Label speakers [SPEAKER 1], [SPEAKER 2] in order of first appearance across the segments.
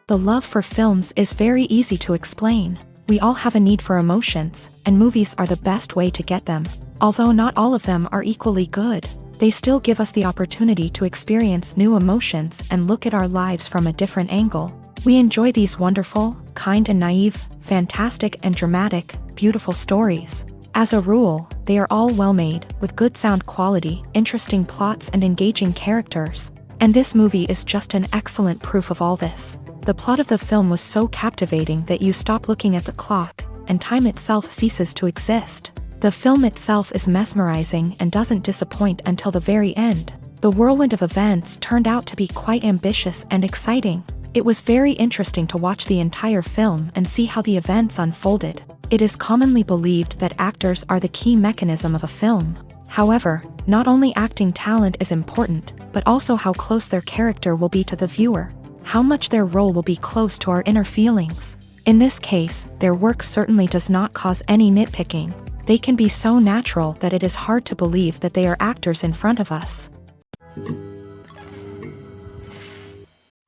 [SPEAKER 1] The love for films is very easy to explain. We all have a need for emotions, and movies are the best way to get them. Although not all of them are equally good, they still give us the opportunity to experience new emotions and look at our lives from a different angle. We enjoy these wonderful, kind and naive, fantastic and dramatic, beautiful stories. As a rule, they are all well-made, with good sound quality, interesting plots and engaging characters. And this movie is just an excellent proof of all this. The plot of the film was so captivating that you stop looking at the clock, and time itself ceases to exist. The film itself is mesmerizing and doesn't disappoint until the very end. The whirlwind of events turned out to be quite ambitious and exciting. It was very interesting to watch the entire film and see how the events unfolded. It is commonly believed that actors are the key mechanism of a film. However, not only acting talent is important, but also how close their character will be to the viewer. How much their role will be close to our inner feelings. In this case, their work certainly does not cause any nitpicking. They can be so natural that it is hard to believe that they are actors in front of us.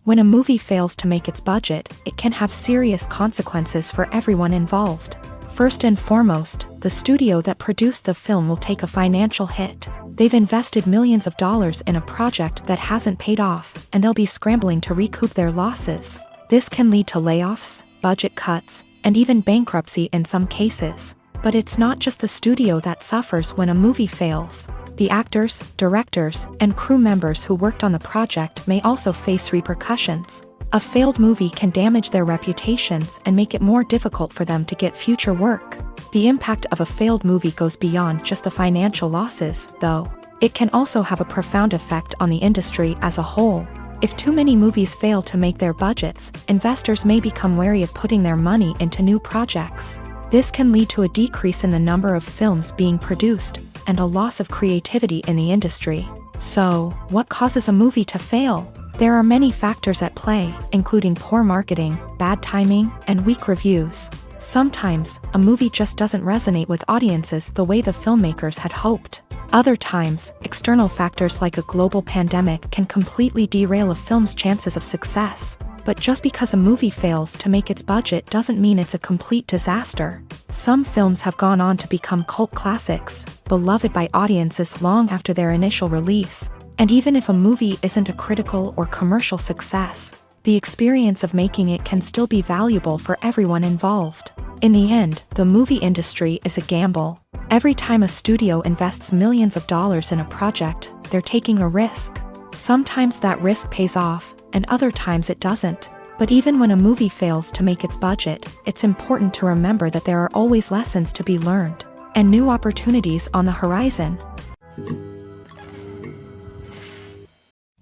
[SPEAKER 1] When a movie fails to make its budget, it can have serious consequences for everyone involved. First and foremost, the studio that produced the film will take a financial hit. They've invested millions of dollars in a project that hasn't paid off, and they'll be scrambling to recoup their losses. This can lead to layoffs, budget cuts, and even bankruptcy in some cases. But it's not just the studio that suffers when a movie fails. The actors, directors, and crew members who worked on the project may also face repercussions. A failed movie can damage their reputations and make it more difficult for them to get future work. The impact of a failed movie goes beyond just the financial losses, though. It can also have a profound effect on the industry as a whole. If too many movies fail to make their budgets, investors may become wary of putting their money into new projects. This can lead to a decrease in the number of films being produced, and a loss of creativity in the industry. So, what causes a movie to fail? There are many factors at play, including poor marketing, bad timing, and weak reviews. Sometimes, a movie just doesn't resonate with audiences the way the filmmakers had hoped. Other times, external factors like a global pandemic can completely derail a film's chances of success. But just because a movie fails to make its budget doesn't mean it's a complete disaster. Some films have gone on to become cult classics, beloved by audiences long after their initial release. And even if a movie isn't a critical or commercial success, the experience of making it can still be valuable for everyone involved. In the end, the movie industry is a gamble. Every time a studio invests millions of dollars in a project, they're taking a risk. Sometimes that risk pays off, and other times it doesn't. But even when a movie fails to make its budget, it's important to remember that there are always lessons to be learned, and new opportunities on the horizon.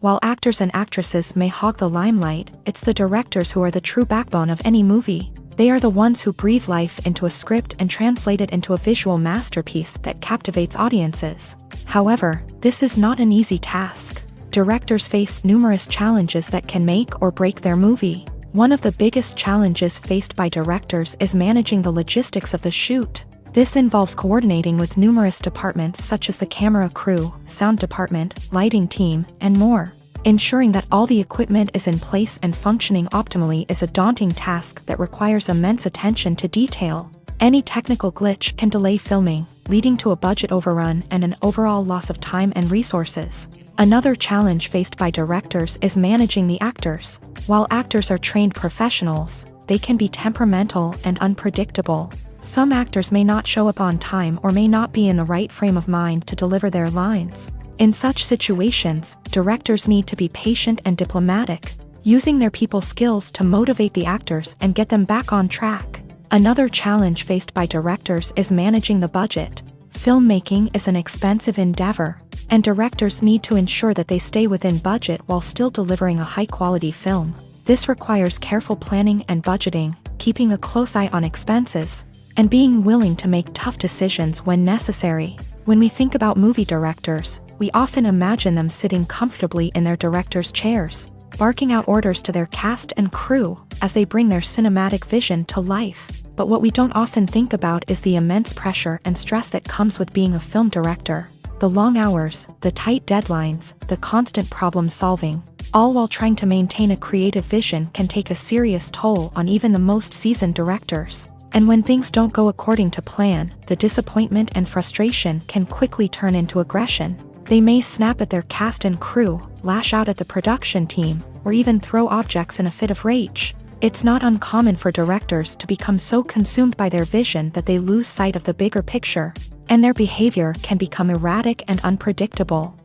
[SPEAKER 1] While actors and actresses may hog the limelight, it's the directors who are the true backbone of any movie. They are the ones who breathe life into a script and translate it into a visual masterpiece that captivates audiences. However, this is not an easy task. Directors face numerous challenges that can make or break their movie. One of the biggest challenges faced by directors is managing the logistics of the shoot. This involves coordinating with numerous departments such as the camera crew, sound department, lighting team, and more. Ensuring that all the equipment is in place and functioning optimally is a daunting task that requires immense attention to detail. Any technical glitch can delay filming, leading to a budget overrun and an overall loss of time and resources. Another challenge faced by directors is managing the actors. While actors are trained professionals, they can be temperamental and unpredictable. Some actors may not show up on time or may not be in the right frame of mind to deliver their lines. In such situations, directors need to be patient and diplomatic, using their people skills to motivate the actors and get them back on track. Another challenge faced by directors is managing the budget. Filmmaking is an expensive endeavor, and directors need to ensure that they stay within budget while still delivering a high-quality film. This requires careful planning and budgeting, keeping a close eye on expenses, and being willing to make tough decisions when necessary. When we think about movie directors, we often imagine them sitting comfortably in their director's chairs, barking out orders to their cast and crew as they bring their cinematic vision to life. But what we don't often think about is the immense pressure and stress that comes with being a film director. The long hours, the tight deadlines, the constant problem solving, all while trying to maintain a creative vision can take a serious toll on even the most seasoned directors. And when things don't go according to plan, the disappointment and frustration can quickly turn into aggression. They may snap at their cast and crew, lash out at the production team, or even throw objects in a fit of rage. It's not uncommon for directors to become so consumed by their vision that they lose sight of the bigger picture, and their behavior can become erratic and unpredictable.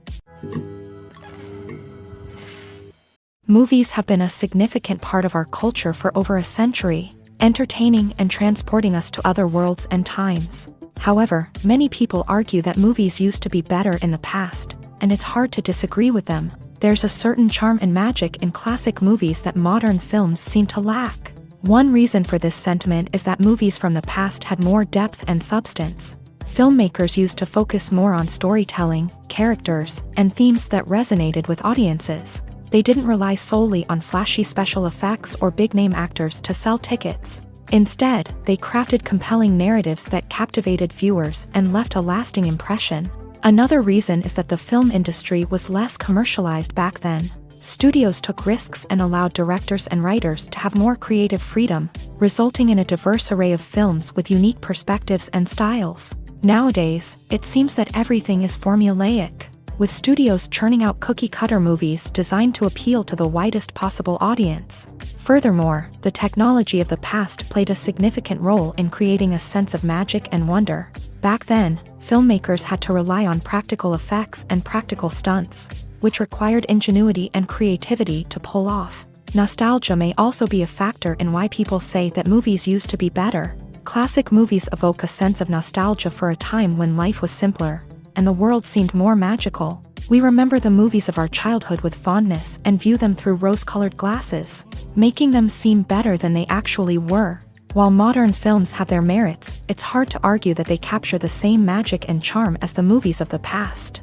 [SPEAKER 1] Movies have been a significant part of our culture for over a century, entertaining and transporting us to other worlds and times. However, many people argue that movies used to be better in the past, and it's hard to disagree with them. There's a certain charm and magic in classic movies that modern films seem to lack. One reason for this sentiment is that movies from the past had more depth and substance. Filmmakers used to focus more on storytelling, characters, and themes that resonated with audiences. They didn't rely solely on flashy special effects or big-name actors to sell tickets. Instead, they crafted compelling narratives that captivated viewers and left a lasting impression. Another reason is that the film industry was less commercialized back then. Studios took risks and allowed directors and writers to have more creative freedom, resulting in a diverse array of films with unique perspectives and styles. Nowadays, it seems that everything is formulaic, with studios churning out cookie-cutter movies designed to appeal to the widest possible audience. Furthermore, the technology of the past played a significant role in creating a sense of magic and wonder. Back then, filmmakers had to rely on practical effects and practical stunts, which required ingenuity and creativity to pull off. Nostalgia may also be a factor in why people say that movies used to be better. Classic movies evoke a sense of nostalgia for a time when life was simpler, and the world seemed more magical. We remember the movies of our childhood with fondness and view them through rose-colored glasses, making them seem better than they actually were. While modern films have their merits, it's hard to argue that they capture the same magic and charm as the movies of the past.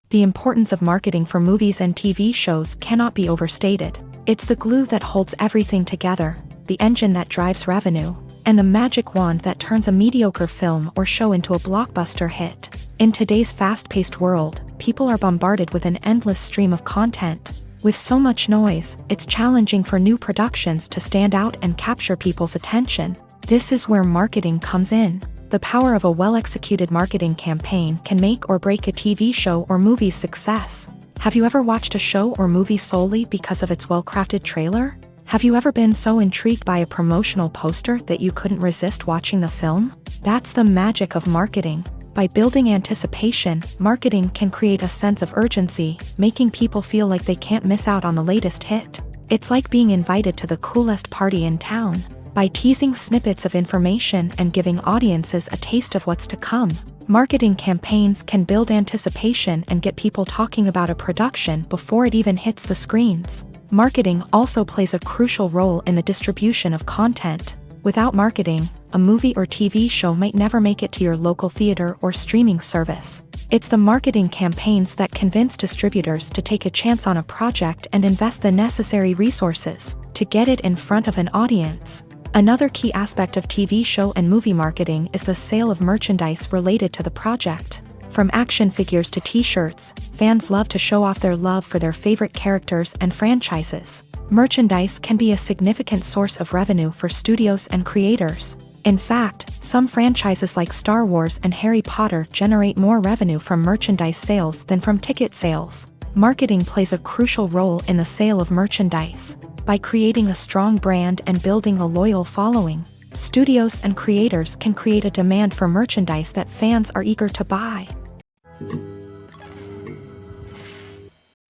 [SPEAKER 1] The importance of marketing for movies and TV shows cannot be overstated. It's the glue that holds everything together, the engine that drives revenue, and the magic wand that turns a mediocre film or show into a blockbuster hit. In today's fast-paced world, people are bombarded with an endless stream of content. With so much noise, it's challenging for new productions to stand out and capture people's attention. This is where marketing comes in. The power of a well-executed marketing campaign can make or break a TV show or movie's success. Have you ever watched a show or movie solely because of its well-crafted trailer? Have you ever been so intrigued by a promotional poster that you couldn't resist watching the film? That's the magic of marketing. By building anticipation, marketing can create a sense of urgency, making people feel like they can't miss out on the latest hit. It's like being invited to the coolest party in town. By teasing snippets of information and giving audiences a taste of what's to come, marketing campaigns can build anticipation and get people talking about a production before it even hits the screens. Marketing also plays a crucial role in the distribution of content. Without marketing, a movie or TV show might never make it to your local theater or streaming service. It's the marketing campaigns that convince distributors to take a chance on a project and invest the necessary resources to get it in front of an audience. Another key aspect of TV show and movie marketing is the sale of merchandise related to the project. From action figures to t-shirts, fans love to show off their love for their favorite characters and franchises. Merchandise can be a significant source of revenue for studios and creators. In fact, some franchises like Star Wars and Harry Potter generate more revenue from merchandise sales than from ticket sales. Marketing plays a crucial role in the sale of merchandise. By creating a strong brand and building a loyal following, studios and creators can create a demand for merchandise that fans are eager to buy.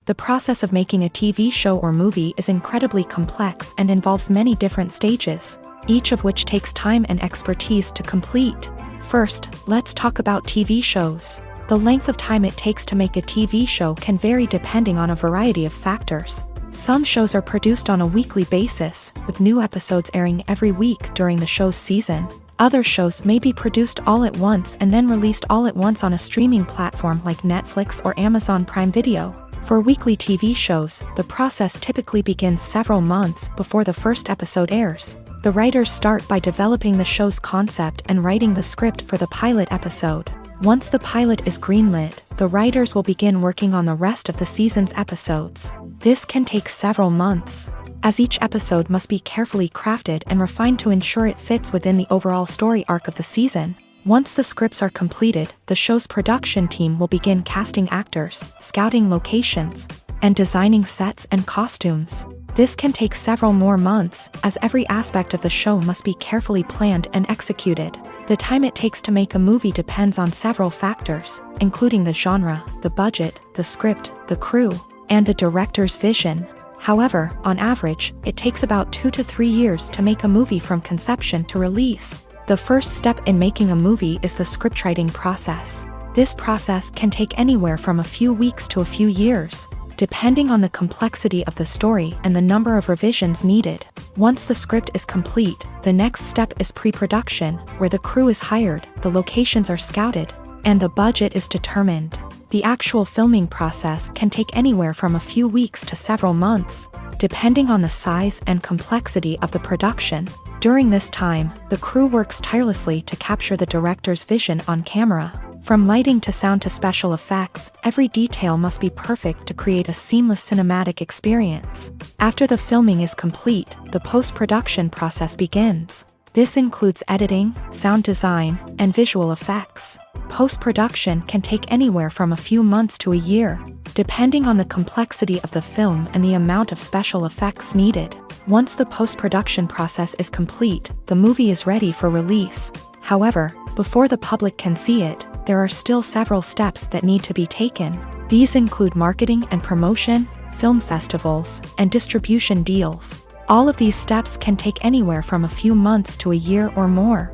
[SPEAKER 1] The process of making a TV show or movie is incredibly complex and involves many different stages, each of which takes time and expertise to complete. First, let's talk about TV shows. The length of time it takes to make a TV show can vary depending on a variety of factors. Some shows are produced on a weekly basis, with new episodes airing every week during the show's season. Other shows may be produced all at once and then released all at once on a streaming platform like Netflix or Amazon Prime Video. For weekly TV shows, the process typically begins several months before the first episode airs. The writers start by developing the show's concept and writing the script for the pilot episode. Once the pilot is greenlit, the writers will begin working on the rest of the season's episodes. This can take several months, as each episode must be carefully crafted and refined to ensure it fits within the overall story arc of the season. Once the scripts are completed, the show's production team will begin casting actors, scouting locations, and designing sets and costumes. This can take several more months, as every aspect of the show must be carefully planned and executed. The time it takes to make a movie depends on several factors, including the genre, the budget, the script, the crew, and the director's vision. However, on average, it takes about 2 to 3 years to make a movie from conception to release. The first step in making a movie is the scriptwriting process. This process can take anywhere from a few weeks to a few years, depending on the complexity of the story and the number of revisions needed. Once the script is complete, the next step is pre-production, where the crew is hired, the locations are scouted, and the budget is determined. The actual filming process can take anywhere from a few weeks to several months, depending on the size and complexity of the production. During this time, the crew works tirelessly to capture the director's vision on camera. From lighting to sound to special effects, every detail must be perfect to create a seamless cinematic experience. After the filming is complete, the post-production process begins. This includes editing, sound design, and visual effects. Post-production can take anywhere from a few months to a year, depending on the complexity of the film and the amount of special effects needed. Once the post-production process is complete, the movie is ready for release. However, before the public can see it, there are still several steps that need to be taken. These include marketing and promotion, film festivals, and distribution deals. All of these steps can take anywhere from a few months to a year or more.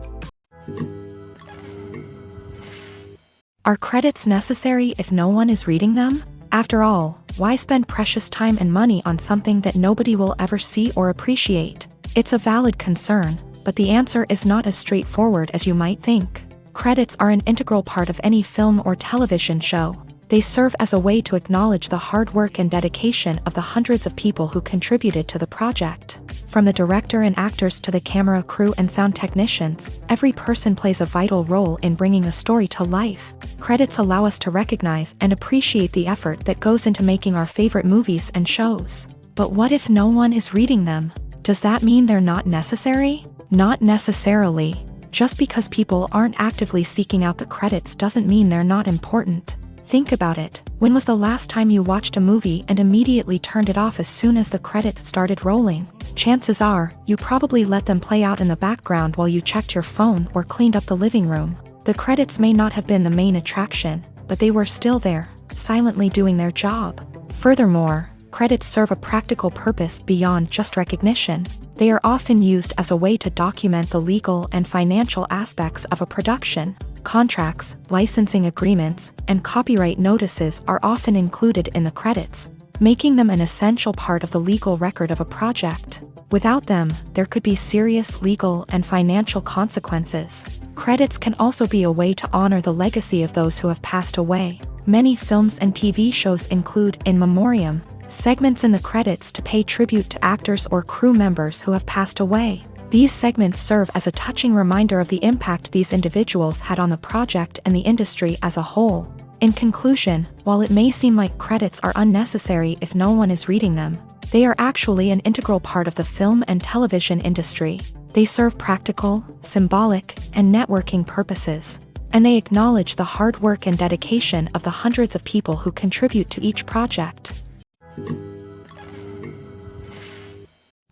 [SPEAKER 1] Are credits necessary if no one is reading them? After all, why spend precious time and money on something that nobody will ever see or appreciate? It's a valid concern, but the answer is not as straightforward as you might think. Credits are an integral part of any film or television show. They serve as a way to acknowledge the hard work and dedication of the hundreds of people who contributed to the project. From the director and actors to the camera crew and sound technicians, every person plays a vital role in bringing a story to life. Credits allow us to recognize and appreciate the effort that goes into making our favorite movies and shows. But what if no one is reading them? Does that mean they're not necessary? Not necessarily. Just because people aren't actively seeking out the credits doesn't mean they're not important. Think about it. When was the last time you watched a movie and immediately turned it off as soon as the credits started rolling? Chances are, you probably let them play out in the background while you checked your phone or cleaned up the living room. The credits may not have been the main attraction, but they were still there, silently doing their job. Furthermore, credits serve a practical purpose beyond just recognition. They are often used as a way to document the legal and financial aspects of a production. Contracts, licensing agreements, and copyright notices are often included in the credits, making them an essential part of the legal record of a project. Without them, there could be serious legal and financial consequences. Credits can also be a way to honor the legacy of those who have passed away. Many films and TV shows include in memoriam segments in the credits to pay tribute to actors or crew members who have passed away. These segments serve as a touching reminder of the impact these individuals had on the project and the industry as a whole. In conclusion, while it may seem like credits are unnecessary if no one is reading them, they are actually an integral part of the film and television industry. They serve practical, symbolic, and networking purposes, and they acknowledge the hard work and dedication of the hundreds of people who contribute to each project.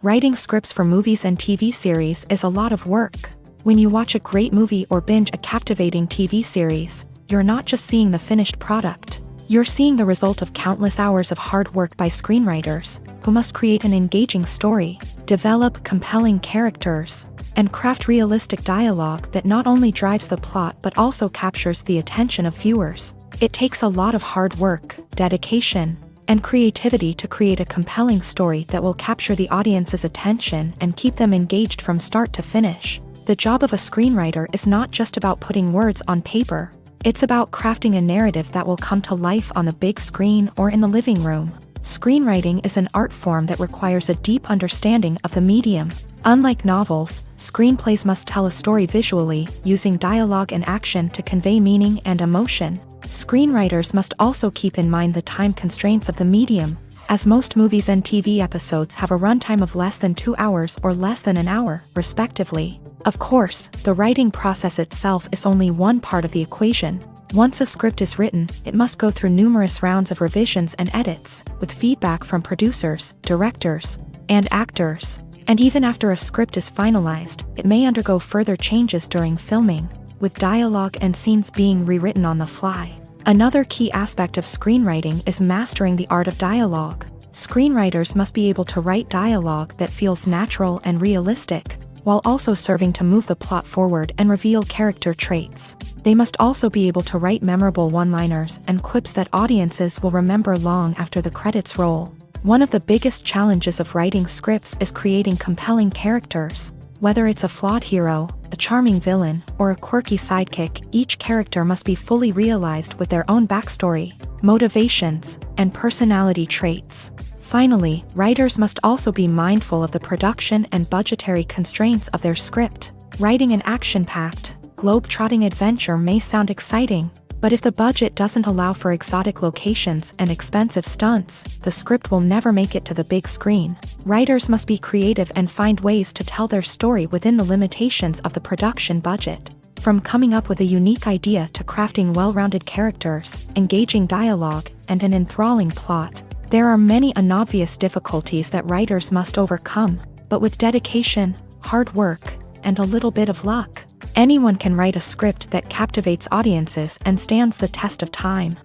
[SPEAKER 1] Writing scripts for movies and TV series is a lot of work. When you watch a great movie or binge a captivating TV series, you're not just seeing the finished product. You're seeing the result of countless hours of hard work by screenwriters, who must create an engaging story, develop compelling characters, and craft realistic dialogue that not only drives the plot but also captures the attention of viewers. It takes a lot of hard work, dedication, and creativity to create a compelling story that will capture the audience's attention and keep them engaged from start to finish. The job of a screenwriter is not just about putting words on paper. It's about crafting a narrative that will come to life on the big screen or in the living room. Screenwriting is an art form that requires a deep understanding of the medium. Unlike novels, screenplays must tell a story visually, using dialogue and action to convey meaning and emotion. Screenwriters must also keep in mind the time constraints of the medium, as most movies and TV episodes have a runtime of less than 2 hours or less than an hour, respectively. Of course, the writing process itself is only one part of the equation. Once a script is written, it must go through numerous rounds of revisions and edits, with feedback from producers, directors, and actors. And even after a script is finalized, it may undergo further changes during filming, with dialogue and scenes being rewritten on the fly. Another key aspect of screenwriting is mastering the art of dialogue. Screenwriters must be able to write dialogue that feels natural and realistic, while also serving to move the plot forward and reveal character traits. They must also be able to write memorable one-liners and quips that audiences will remember long after the credits roll. One of the biggest challenges of writing scripts is creating compelling characters. Whether it's a flawed hero, a charming villain, or a quirky sidekick, each character must be fully realized with their own backstory, motivations, and personality traits. Finally, writers must also be mindful of the production and budgetary constraints of their script. Writing an action-packed, globe-trotting adventure may sound exciting, but if the budget doesn't allow for exotic locations and expensive stunts, the script will never make it to the big screen. Writers must be creative and find ways to tell their story within the limitations of the production budget. From coming up with a unique idea to crafting well-rounded characters, engaging dialogue, and an enthralling plot, there are many unobvious difficulties that writers must overcome, but with dedication, hard work, and a little bit of luck, anyone can write a script that captivates audiences and stands the test of time.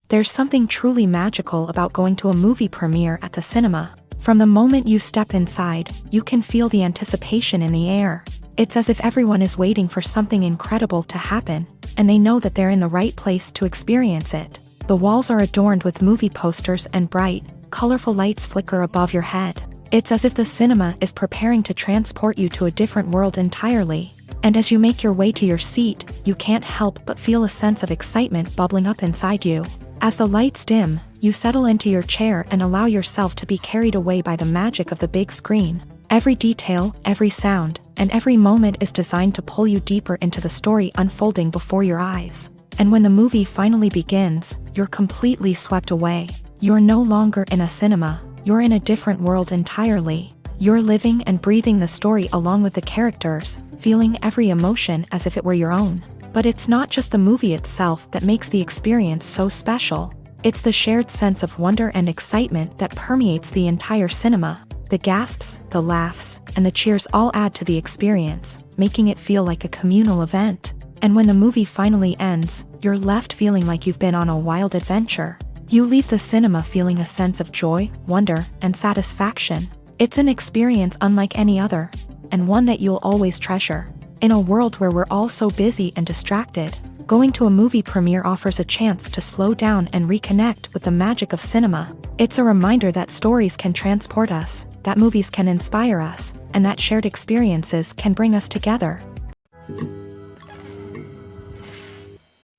[SPEAKER 1] There's something truly magical about going to a movie premiere at the cinema. From the moment you step inside, you can feel the anticipation in the air. It's as if everyone is waiting for something incredible to happen, and they know that they're in the right place to experience it. The walls are adorned with movie posters and bright, colorful lights flicker above your head. It's as if the cinema is preparing to transport you to a different world entirely. And as you make your way to your seat, you can't help but feel a sense of excitement bubbling up inside you. As the lights dim, you settle into your chair and allow yourself to be carried away by the magic of the big screen. Every detail, every sound, and every moment is designed to pull you deeper into the story unfolding before your eyes. And when the movie finally begins, you're completely swept away. You're no longer in a cinema. You're in a different world entirely. You're living and breathing the story along with the characters, feeling every emotion as if it were your own. But it's not just the movie itself that makes the experience so special. It's the shared sense of wonder and excitement that permeates the entire cinema. The gasps, the laughs, and the cheers all add to the experience, making it feel like a communal event. And when the movie finally ends, you're left feeling like you've been on a wild adventure. You leave the cinema feeling a sense of joy, wonder, and satisfaction. It's an experience unlike any other, and one that you'll always treasure. In a world where we're all so busy and distracted, going to a movie premiere offers a chance to slow down and reconnect with the magic of cinema. It's a reminder that stories can transport us, that movies can inspire us, and that shared experiences can bring us together.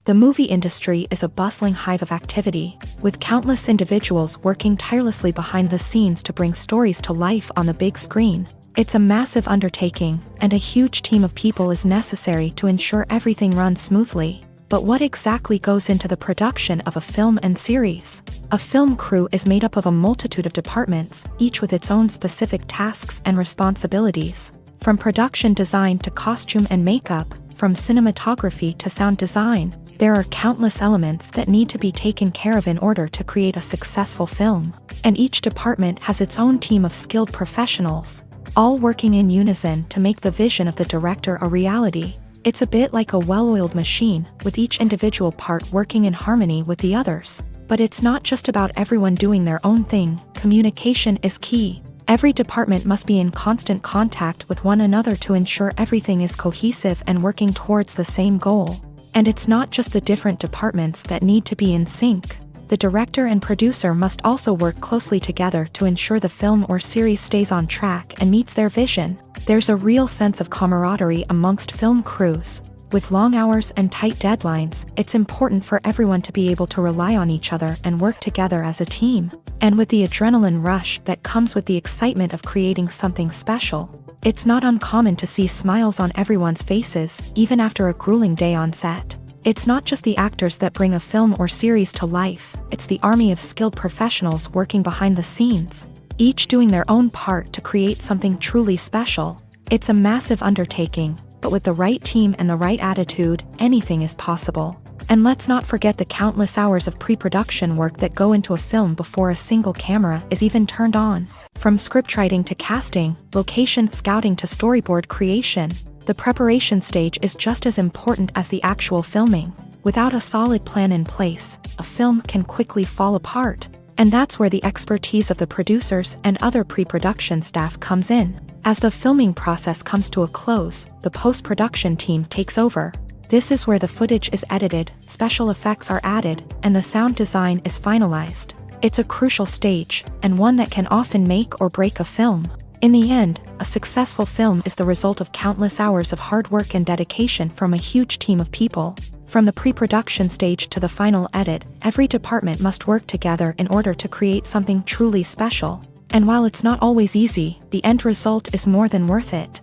[SPEAKER 1] The movie industry is a bustling hive of activity, with countless individuals working tirelessly behind the scenes to bring stories to life on the big screen. It's a massive undertaking, and a huge team of people is necessary to ensure everything runs smoothly. But what exactly goes into the production of a film and series? A film crew is made up of a multitude of departments, each with its own specific tasks and responsibilities. From production design to costume and makeup, from cinematography to sound design, there are countless elements that need to be taken care of in order to create a successful film. And each department has its own team of skilled professionals, all working in unison to make the vision of the director a reality. It's a bit like a well-oiled machine, with each individual part working in harmony with the others. But it's not just about everyone doing their own thing. Communication is key. Every department must be in constant contact with one another to ensure everything is cohesive and working towards the same goal. And it's not just the different departments that need to be in sync. The director and producer must also work closely together to ensure the film or series stays on track and meets their vision. There's a real sense of camaraderie amongst film crews. With long hours and tight deadlines, it's important for everyone to be able to rely on each other and work together as a team. And with the adrenaline rush that comes with the excitement of creating something special, it's not uncommon to see smiles on everyone's faces, even after a grueling day on set. It's not just the actors that bring a film or series to life, it's the army of skilled professionals working behind the scenes, each doing their own part to create something truly special. It's a massive undertaking, but with the right team and the right attitude, anything is possible. And let's not forget the countless hours of pre-production work that go into a film before a single camera is even turned on. From scriptwriting to casting, location scouting to storyboard creation, the preparation stage is just as important as the actual filming. Without a solid plan in place, a film can quickly fall apart. And that's where the expertise of the producers and other pre-production staff comes in. As the filming process comes to a close, the post-production team takes over. This is where the footage is edited, special effects are added, and the sound design is finalized. It's a crucial stage, and one that can often make or break a film. In the end, a successful film is the result of countless hours of hard work and dedication from a huge team of people. From the pre-production stage to the final edit, every department must work together in order to create something truly special. And while it's not always easy, the end result is more than worth it.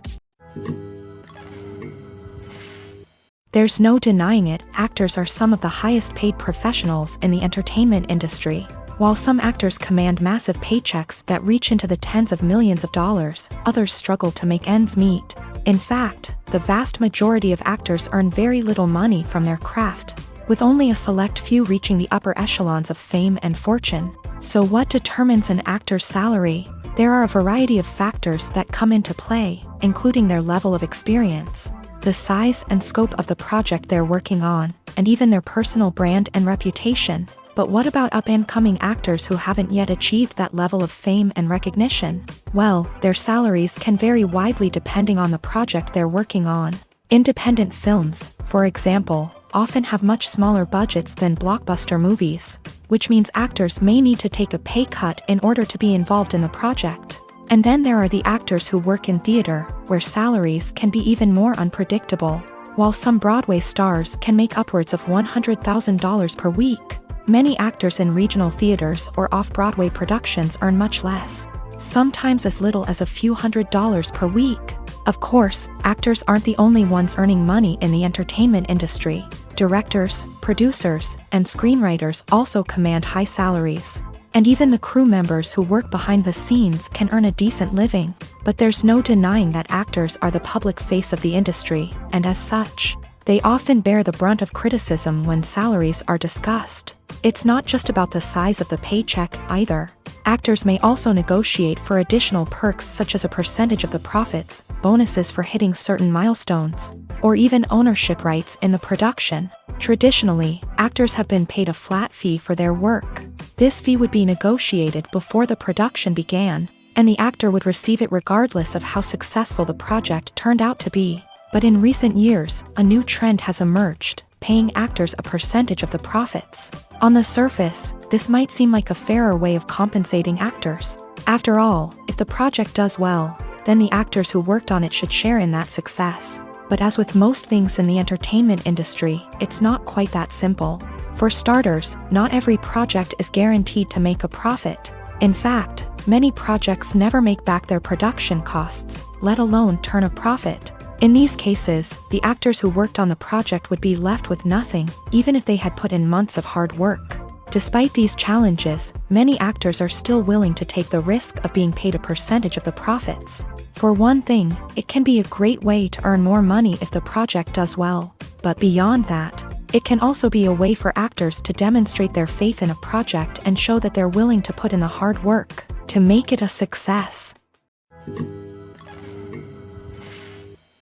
[SPEAKER 1] There's no denying it, actors are some of the highest paid professionals in the entertainment industry. While some actors command massive paychecks that reach into the tens of millions of dollars, others struggle to make ends meet. In fact, the vast majority of actors earn very little money from their craft, with only a select few reaching the upper echelons of fame and fortune. So what determines an actor's salary? There are a variety of factors that come into play, including their level of experience, the size and scope of the project they're working on, and even their personal brand and reputation. But what about up-and-coming actors who haven't yet achieved that level of fame and recognition? Well, their salaries can vary widely depending on the project they're working on. Independent films, for example, often have much smaller budgets than blockbuster movies, which means actors may need to take a pay cut in order to be involved in the project. And then there are the actors who work in theater, where salaries can be even more unpredictable. While some Broadway stars can make upwards of $100,000 per week, many actors in regional theaters or off-Broadway productions earn much less, sometimes as little as a few $100s per week. Of course, actors aren't the only ones earning money in the entertainment industry. Directors, producers, and screenwriters also command high salaries. And even the crew members who work behind the scenes can earn a decent living. But there's no denying that actors are the public face of the industry, and as such, they often bear the brunt of criticism when salaries are discussed. It's not just about the size of the paycheck, either. Actors may also negotiate for additional perks such as a percentage of the profits, bonuses for hitting certain milestones, or even ownership rights in the production. Traditionally, actors have been paid a flat fee for their work. This fee would be negotiated before the production began, and the actor would receive it regardless of how successful the project turned out to be. But in recent years, a new trend has emerged, paying actors a percentage of the profits. On the surface, this might seem like a fairer way of compensating actors. After all, if the project does well, then the actors who worked on it should share in that success. But as with most things in the entertainment industry, it's not quite that simple. For starters, not every project is guaranteed to make a profit. In fact, many projects never make back their production costs, let alone turn a profit. In these cases, the actors who worked on the project would be left with nothing, even if they had put in months of hard work. Despite these challenges, many actors are still willing to take the risk of being paid a percentage of the profits. For one thing, it can be a great way to earn more money if the project does well. But beyond that, it can also be a way for actors to demonstrate their faith in a project and show that they're willing to put in the hard work to make it a success.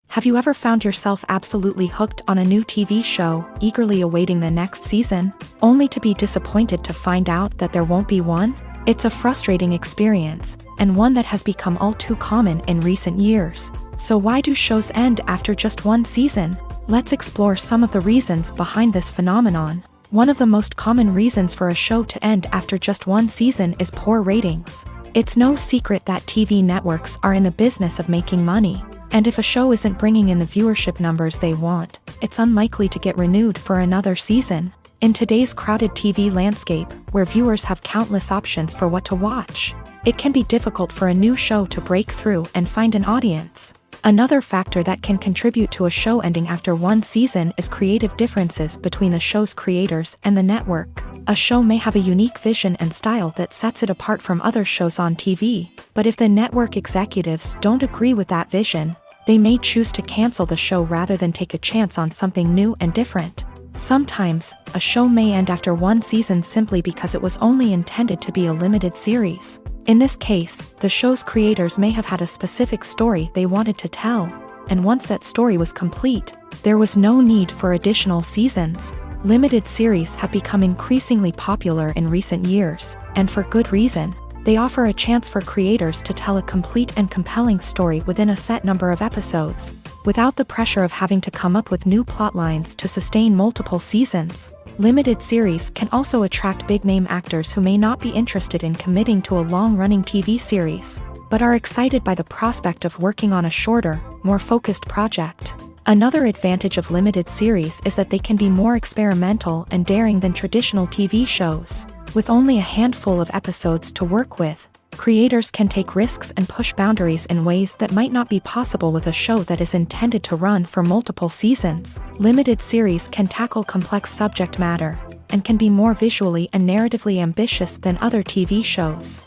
[SPEAKER 1] Have you ever found yourself absolutely hooked on a new TV show, eagerly awaiting the next season, only to be disappointed to find out that there won't be one? It's a frustrating experience, and one that has become all too common in recent years. So why do shows end after just one season? Let's explore some of the reasons behind this phenomenon. One of the most common reasons for a show to end after just one season is poor ratings. It's no secret that TV networks are in the business of making money. And if a show isn't bringing in the viewership numbers they want, it's unlikely to get renewed for another season. In today's crowded TV landscape, where viewers have countless options for what to watch, it can be difficult for a new show to break through and find an audience. Another factor that can contribute to a show ending after one season is creative differences between the show's creators and the network. A show may have a unique vision and style that sets it apart from other shows on TV, but if the network executives don't agree with that vision, they may choose to cancel the show rather than take a chance on something new and different. Sometimes, a show may end after one season simply because it was only intended to be a limited series. In this case, the show's creators may have had a specific story they wanted to tell, and once that story was complete, there was no need for additional seasons. Limited series have become increasingly popular in recent years, and for good reason. They offer a chance for creators to tell a complete and compelling story within a set number of episodes, without the pressure of having to come up with new plotlines to sustain multiple seasons. Limited series can also attract big-name actors who may not be interested in committing to a long-running TV series, but are excited by the prospect of working on a shorter, more focused project. Another advantage of limited series is that they can be more experimental and daring than traditional TV shows. With only a handful of episodes to work with, creators can take risks and push boundaries in ways that might not be possible with a show that is intended to run for multiple seasons. Limited series can tackle complex subject matter, and can be more visually and narratively ambitious than other TV shows.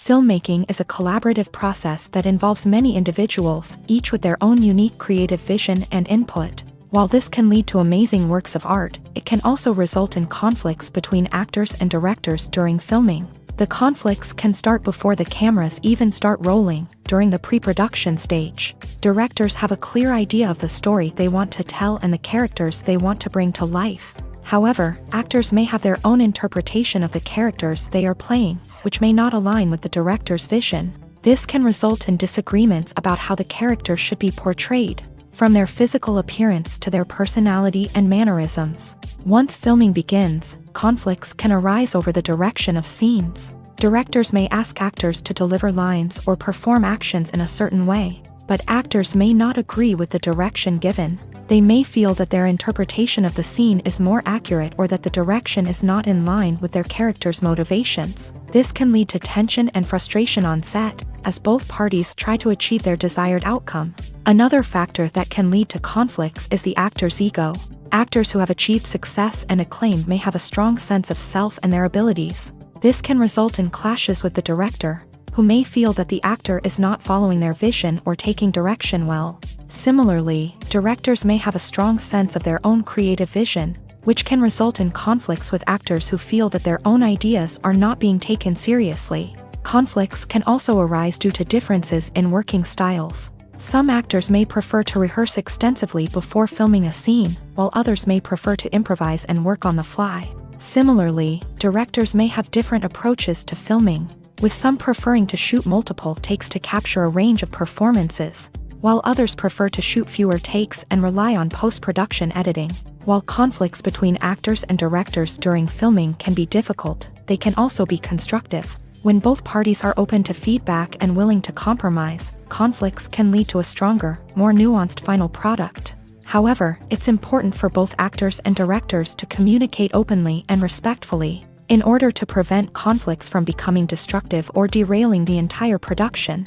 [SPEAKER 1] Filmmaking is a collaborative process that involves many individuals, each with their own unique creative vision and input. While this can lead to amazing works of art, it can also result in conflicts between actors and directors during filming. The conflicts can start before the cameras even start rolling, during the pre-production stage. Directors have a clear idea of the story they want to tell and the characters they want to bring to life. However, actors may have their own interpretation of the characters they are playing, which may not align with the director's vision. This can result in disagreements about how the character should be portrayed, from their physical appearance to their personality and mannerisms. Once filming begins, conflicts can arise over the direction of scenes. Directors may ask actors to deliver lines or perform actions in a certain way, but actors may not agree with the direction given. They may feel that their interpretation of the scene is more accurate or that the direction is not in line with their character's motivations. This can lead to tension and frustration on set, as both parties try to achieve their desired outcome. Another factor that can lead to conflicts is the actor's ego. Actors who have achieved success and acclaim may have a strong sense of self and their abilities. This can result in clashes with the director, who may feel that the actor is not following their vision or taking direction well. Similarly, directors may have a strong sense of their own creative vision, which can result in conflicts with actors who feel that their own ideas are not being taken seriously. Conflicts can also arise due to differences in working styles. Some actors may prefer to rehearse extensively before filming a scene, while others may prefer to improvise and work on the fly. Similarly, directors may have different approaches to filming, with some preferring to shoot multiple takes to capture a range of performances, while others prefer to shoot fewer takes and rely on post-production editing. While conflicts between actors and directors during filming can be difficult, they can also be constructive. When both parties are open to feedback and willing to compromise, conflicts can lead to a stronger, more nuanced final product. However, it's important for both actors and directors to communicate openly and respectfully, in order to prevent conflicts from becoming destructive or derailing the entire production.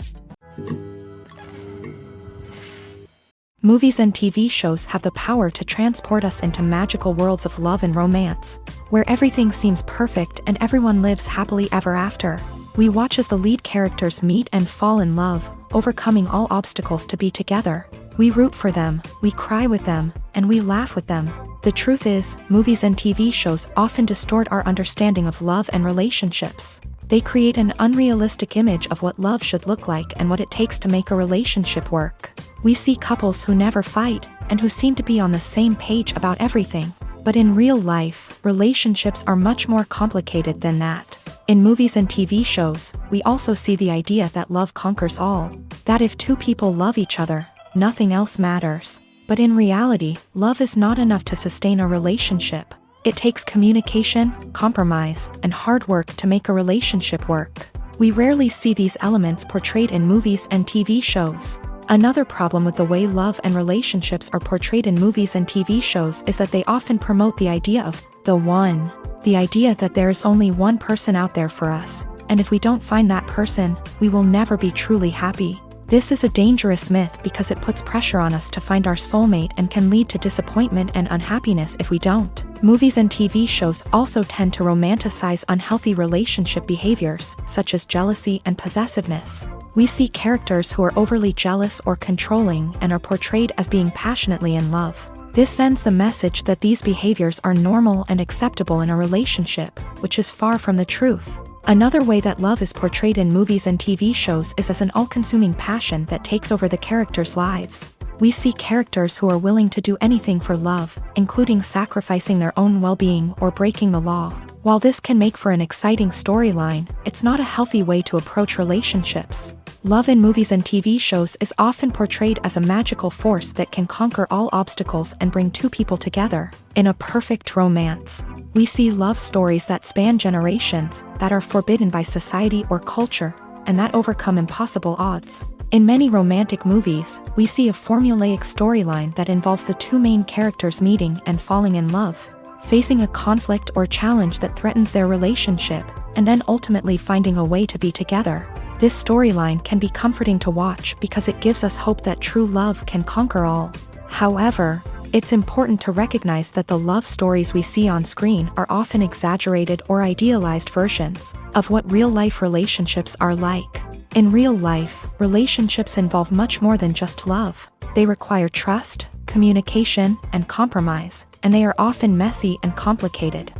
[SPEAKER 1] Movies and TV shows have the power to transport us into magical worlds of love and romance, where everything seems perfect and everyone lives happily ever after. We watch as the lead characters meet and fall in love, overcoming all obstacles to be together. We root for them, we cry with them, and we laugh with them. The truth is, movies and TV shows often distort our understanding of love and relationships. They create an unrealistic image of what love should look like and what it takes to make a relationship work. We see couples who never fight, and who seem to be on the same page about everything. But in real life, relationships are much more complicated than that. In movies and TV shows, we also see the idea that love conquers all. That if two people love each other, nothing else matters. But in reality, love is not enough to sustain a relationship. It takes communication, compromise, and hard work to make a relationship work. We rarely see these elements portrayed in movies and TV shows. Another problem with the way love and relationships are portrayed in movies and TV shows is that they often promote the idea of the one. The idea that there is only one person out there for us, and if we don't find that person, we will never be truly happy. This is a dangerous myth because it puts pressure on us to find our soulmate and can lead to disappointment and unhappiness if we don't. Movies and TV shows also tend to romanticize unhealthy relationship behaviors, such as jealousy and possessiveness. We see characters who are overly jealous or controlling and are portrayed as being passionately in love. This sends the message that these behaviors are normal and acceptable in a relationship, which is far from the truth. Another way that love is portrayed in movies and TV shows is as an all-consuming passion that takes over the characters' lives. We see characters who are willing to do anything for love, including sacrificing their own well-being or breaking the law. While this can make for an exciting storyline, it's not a healthy way to approach relationships. Love in movies and TV shows is often portrayed as a magical force that can conquer all obstacles and bring two people together. In a perfect romance, we see love stories that span generations, that are forbidden by society or culture, and that overcome impossible odds. In many romantic movies, we see a formulaic storyline that involves the two main characters meeting and falling in love, facing a conflict or challenge that threatens their relationship, and then ultimately finding a way to be together. This storyline can be comforting to watch because it gives us hope that true love can conquer all. However, it's important to recognize that the love stories we see on screen are often exaggerated or idealized versions of what real-life relationships are like. In real life, relationships involve much more than just love. They require trust, communication, and compromise, and they are often messy and complicated.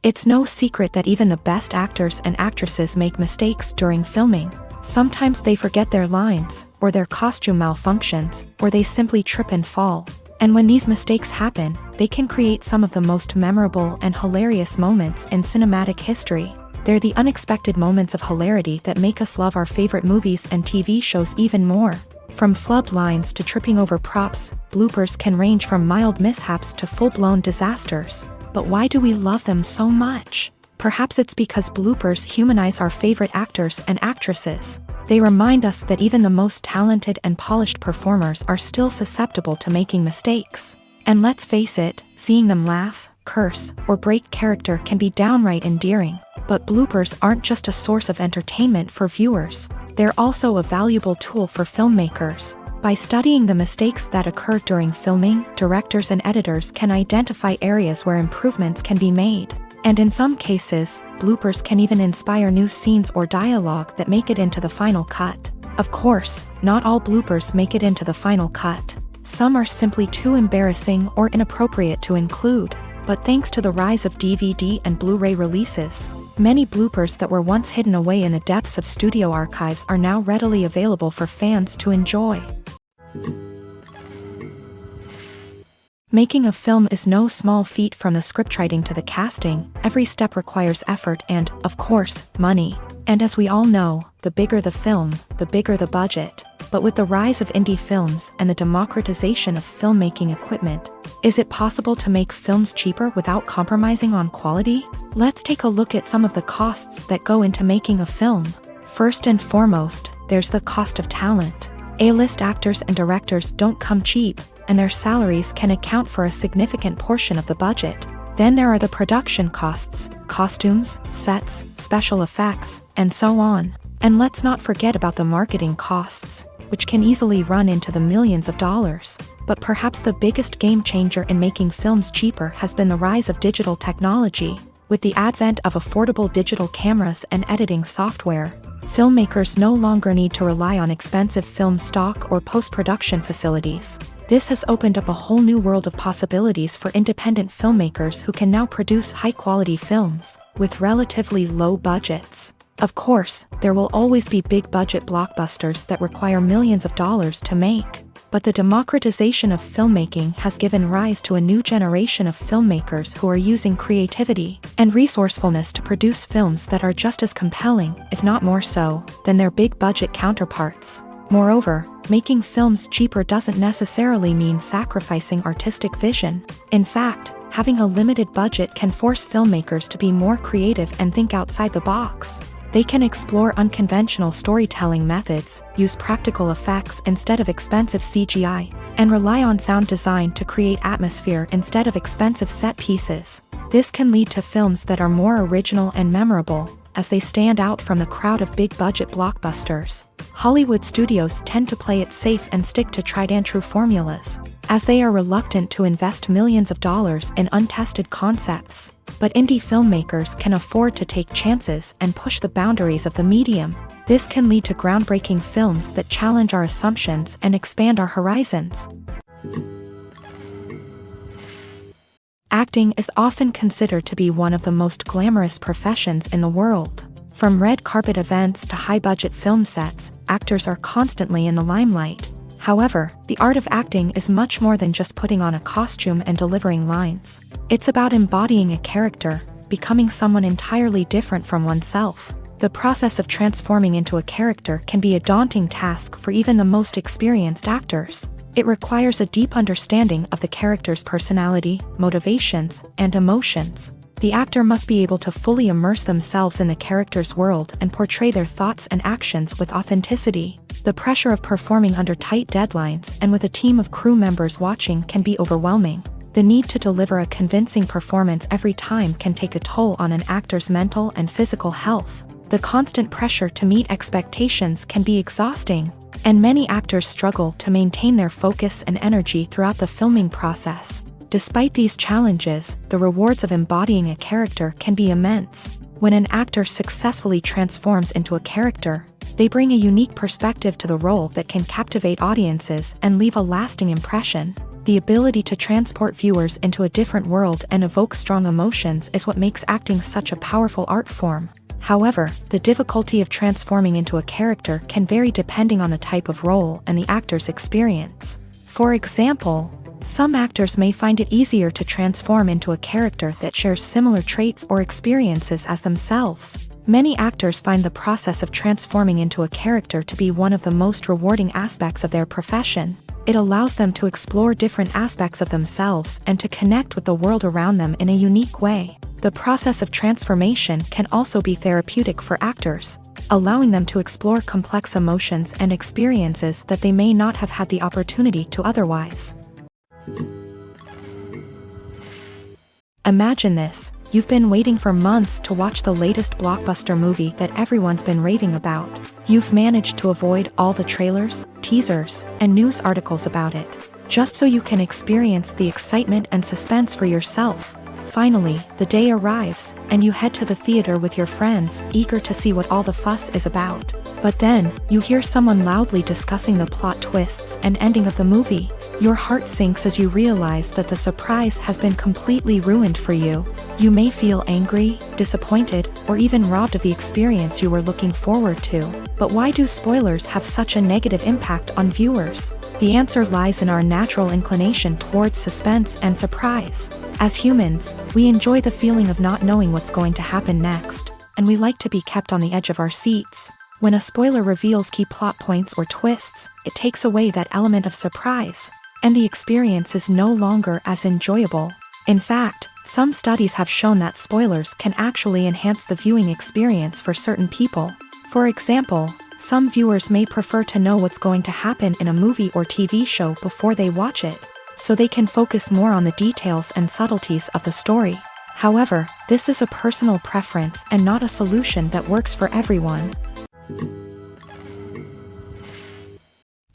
[SPEAKER 1] It's no secret that even the best actors and actresses make mistakes during filming. Sometimes they forget their lines, or their costume malfunctions, or they simply trip and fall. And when these mistakes happen, they can create some of the most memorable and hilarious moments in cinematic history. They're the unexpected moments of hilarity that make us love our favorite movies and TV shows even more. From flubbed lines to tripping over props, bloopers can range from mild mishaps to full-blown disasters. But why do we love them so much? Perhaps it's because bloopers humanize our favorite actors and actresses. They remind us that even the most talented and polished performers are still susceptible to making mistakes. And let's face it, seeing them laugh, curse, or break character can be downright endearing. But bloopers aren't just a source of entertainment for viewers. They're also a valuable tool for filmmakers. By studying the mistakes that occur during filming, directors and editors can identify areas where improvements can be made. And in some cases, bloopers can even inspire new scenes or dialogue that make it into the final cut. Of course, not all bloopers make it into the final cut. Some are simply too embarrassing or inappropriate to include. But thanks to the rise of DVD and Blu-ray releases, many bloopers that were once hidden away in the depths of studio archives are now readily available for fans to enjoy. Making a film is no small feat. From the scriptwriting to the casting, every step requires effort and, of course, money. And as we all know, the bigger the film, the bigger the budget. But with the rise of indie films and the democratization of filmmaking equipment, is it possible to make films cheaper without compromising on quality? Let's take a look at some of the costs that go into making a film. First and foremost, there's the cost of talent. A-list actors and directors don't come cheap, and their salaries can account for a significant portion of the budget. Then there are the production costs, costumes, sets, special effects, and so on. And let's not forget about the marketing costs, which can easily run into the millions of dollars. But perhaps the biggest game changer in making films cheaper has been the rise of digital technology. With the advent of affordable digital cameras and editing software, filmmakers no longer need to rely on expensive film stock or post-production facilities. This has opened up a whole new world of possibilities for independent filmmakers who can now produce high-quality films with relatively low budgets. Of course, there will always be big-budget blockbusters that require millions of dollars to make. But the democratization of filmmaking has given rise to a new generation of filmmakers who are using creativity and resourcefulness to produce films that are just as compelling, if not more so, than their big-budget counterparts. Moreover, making films cheaper doesn't necessarily mean sacrificing artistic vision. In fact, having a limited budget can force filmmakers to be more creative and think outside the box. They can explore unconventional storytelling methods, use practical effects instead of expensive CGI, and rely on sound design to create atmosphere instead of expensive set pieces. This can lead to films that are more original and memorable, as they stand out from the crowd of big-budget blockbusters. Hollywood studios tend to play it safe and stick to tried-and-true formulas, as they are reluctant to invest millions of dollars in untested concepts. But indie filmmakers can afford to take chances and push the boundaries of the medium. This can lead to groundbreaking films that challenge our assumptions and expand our horizons. Acting is often considered to be one of the most glamorous professions in the world. From red carpet events to high-budget film sets, actors are constantly in the limelight. However, the art of acting is much more than just putting on a costume and delivering lines. It's about embodying a character, becoming someone entirely different from oneself. The process of transforming into a character can be a daunting task for even the most experienced actors. It requires a deep understanding of the character's personality, motivations, and emotions. The actor must be able to fully immerse themselves in the character's world and portray their thoughts and actions with authenticity. The pressure of performing under tight deadlines and with a team of crew members watching can be overwhelming. The need to deliver a convincing performance every time can take a toll on an actor's mental and physical health. The constant pressure to meet expectations can be exhausting, and many actors struggle to maintain their focus and energy throughout the filming process. Despite these challenges, the rewards of embodying a character can be immense. When an actor successfully transforms into a character, they bring a unique perspective to the role that can captivate audiences and leave a lasting impression. The ability to transport viewers into a different world and evoke strong emotions is what makes acting such a powerful art form. However, the difficulty of transforming into a character can vary depending on the type of role and the actor's experience. For example, some actors may find it easier to transform into a character that shares similar traits or experiences as themselves. Many actors find the process of transforming into a character to be one of the most rewarding aspects of their profession. It allows them to explore different aspects of themselves and to connect with the world around them in a unique way. The process of transformation can also be therapeutic for actors, allowing them to explore complex emotions and experiences that they may not have had the opportunity to otherwise. Imagine this: you've been waiting for months to watch the latest blockbuster movie that everyone's been raving about. You've managed to avoid all the trailers, teasers, and news articles about it, just so you can experience the excitement and suspense for yourself. Finally, the day arrives, and you head to the theater with your friends, eager to see what all the fuss is about. But then, you hear someone loudly discussing the plot twists and ending of the movie. Your heart sinks as you realize that the surprise has been completely ruined for you. You may feel angry, disappointed, or even robbed of the experience you were looking forward to. But why do spoilers have such a negative impact on viewers? The answer lies in our natural inclination towards suspense and surprise. As humans, we enjoy the feeling of not knowing what's going to happen next, and we like to be kept on the edge of our seats. When a spoiler reveals key plot points or twists, it takes away that element of surprise, and the experience is no longer as enjoyable. In fact, some studies have shown that spoilers can actually enhance the viewing experience for certain people. For example, some viewers may prefer to know what's going to happen in a movie or TV show before they watch it, so they can focus more on the details and subtleties of the story. However, this is a personal preference and not a solution that works for everyone.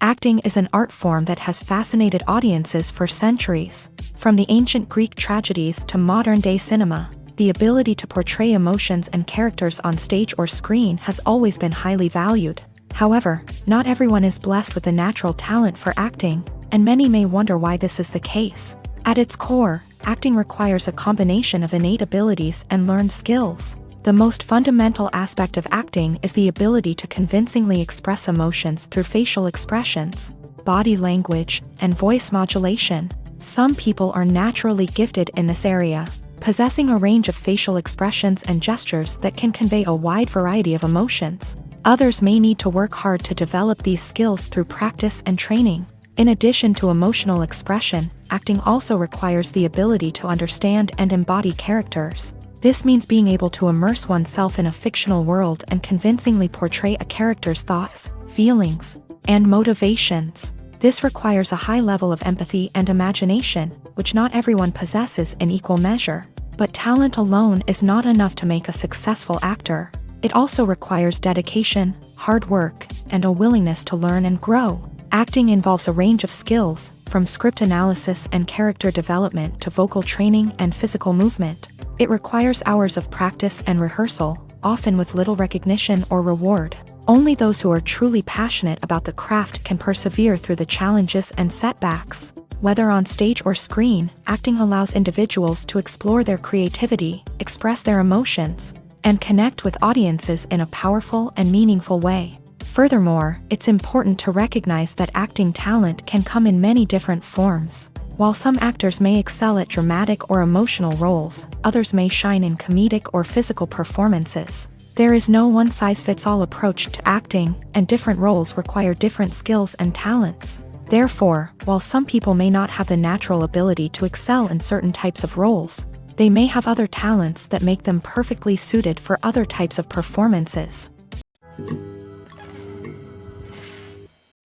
[SPEAKER 1] Acting is an art form that has fascinated audiences for centuries. From the ancient Greek tragedies to modern-day cinema, the ability to portray emotions and characters on stage or screen has always been highly valued. However, not everyone is blessed with the natural talent for acting, and many may wonder why this is the case. At its core, acting requires a combination of innate abilities and learned skills. The most fundamental aspect of acting is the ability to convincingly express emotions through facial expressions, body language, and voice modulation. Some people are naturally gifted in this area, possessing a range of facial expressions and gestures that can convey a wide variety of emotions. Others may need to work hard to develop these skills through practice and training. In addition to emotional expression, acting also requires the ability to understand and embody characters. This means being able to immerse oneself in a fictional world and convincingly portray a character's thoughts, feelings, and motivations. This requires a high level of empathy and imagination, which not everyone possesses in equal measure. But talent alone is not enough to make a successful actor. It also requires dedication, hard work, and a willingness to learn and grow. Acting involves a range of skills, from script analysis and character development to vocal training and physical movement. It requires hours of practice and rehearsal, often with little recognition or reward. Only those who are truly passionate about the craft can persevere through the challenges and setbacks. Whether on stage or screen, acting allows individuals to explore their creativity, express their emotions, and connect with audiences in a powerful and meaningful way. Furthermore, it's important to recognize that acting talent can come in many different forms. While some actors may excel at dramatic or emotional roles, others may shine in comedic or physical performances. There is no one-size-fits-all approach to acting, and different roles require different skills and talents. Therefore, while some people may not have the natural ability to excel in certain types of roles, they may have other talents that make them perfectly suited for other types of performances.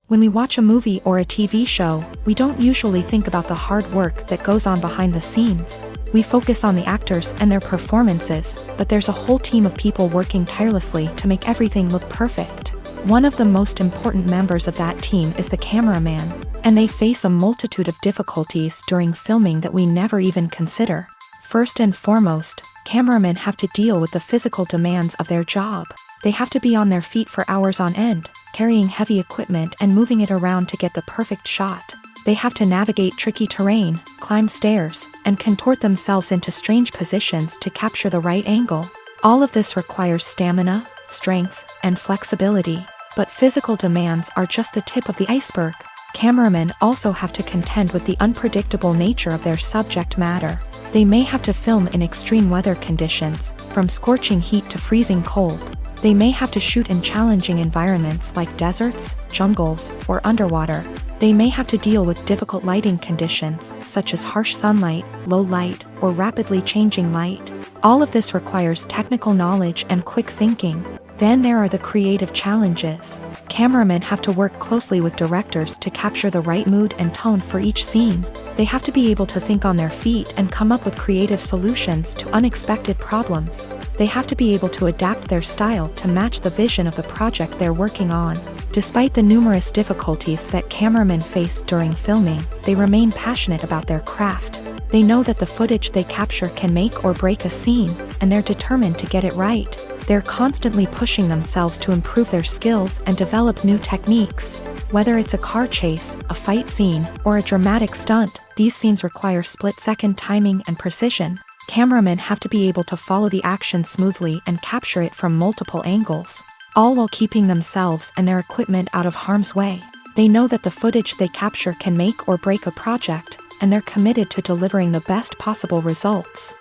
[SPEAKER 1] When we watch a movie or a TV show, we don't usually think about the hard work that goes on behind the scenes. We focus on the actors and their performances, but there's a whole team of people working tirelessly to make everything look perfect. One of the most important members of that team is the cameraman, and they face a multitude of difficulties during filming that we never even consider. First and foremost, cameramen have to deal with the physical demands of their job. They have to be on their feet for hours on end, carrying heavy equipment and moving it around to get the perfect shot. They have to navigate tricky terrain, climb stairs, and contort themselves into strange positions to capture the right angle. All of this requires stamina, strength, and flexibility. But physical demands are just the tip of the iceberg. Cameramen also have to contend with the unpredictable nature of their subject matter. They may have to film in extreme weather conditions, from scorching heat to freezing cold. They may have to shoot in challenging environments like deserts, jungles, or underwater. They may have to deal with difficult lighting conditions, such as harsh sunlight, low light, or rapidly changing light. All of this requires technical knowledge and quick thinking. Then there are the creative challenges. Cameramen have to work closely with directors to capture the right mood and tone for each scene. They have to be able to think on their feet and come up with creative solutions to unexpected problems. They have to be able to adapt their style to match the vision of the project they're working on. Despite the numerous difficulties that cameramen face during filming, they remain passionate about their craft. They know that the footage they capture can make or break a scene, and they're determined to get it right. They're constantly pushing themselves to improve their skills and develop new techniques. Whether it's a car chase, a fight scene, or a dramatic stunt, these scenes require split-second timing and precision. Cameramen have to be able to follow the action smoothly and capture it from multiple angles, all while keeping themselves and their equipment out of harm's way. They know that the footage they capture can make or break a project, and they're committed to delivering the best possible results.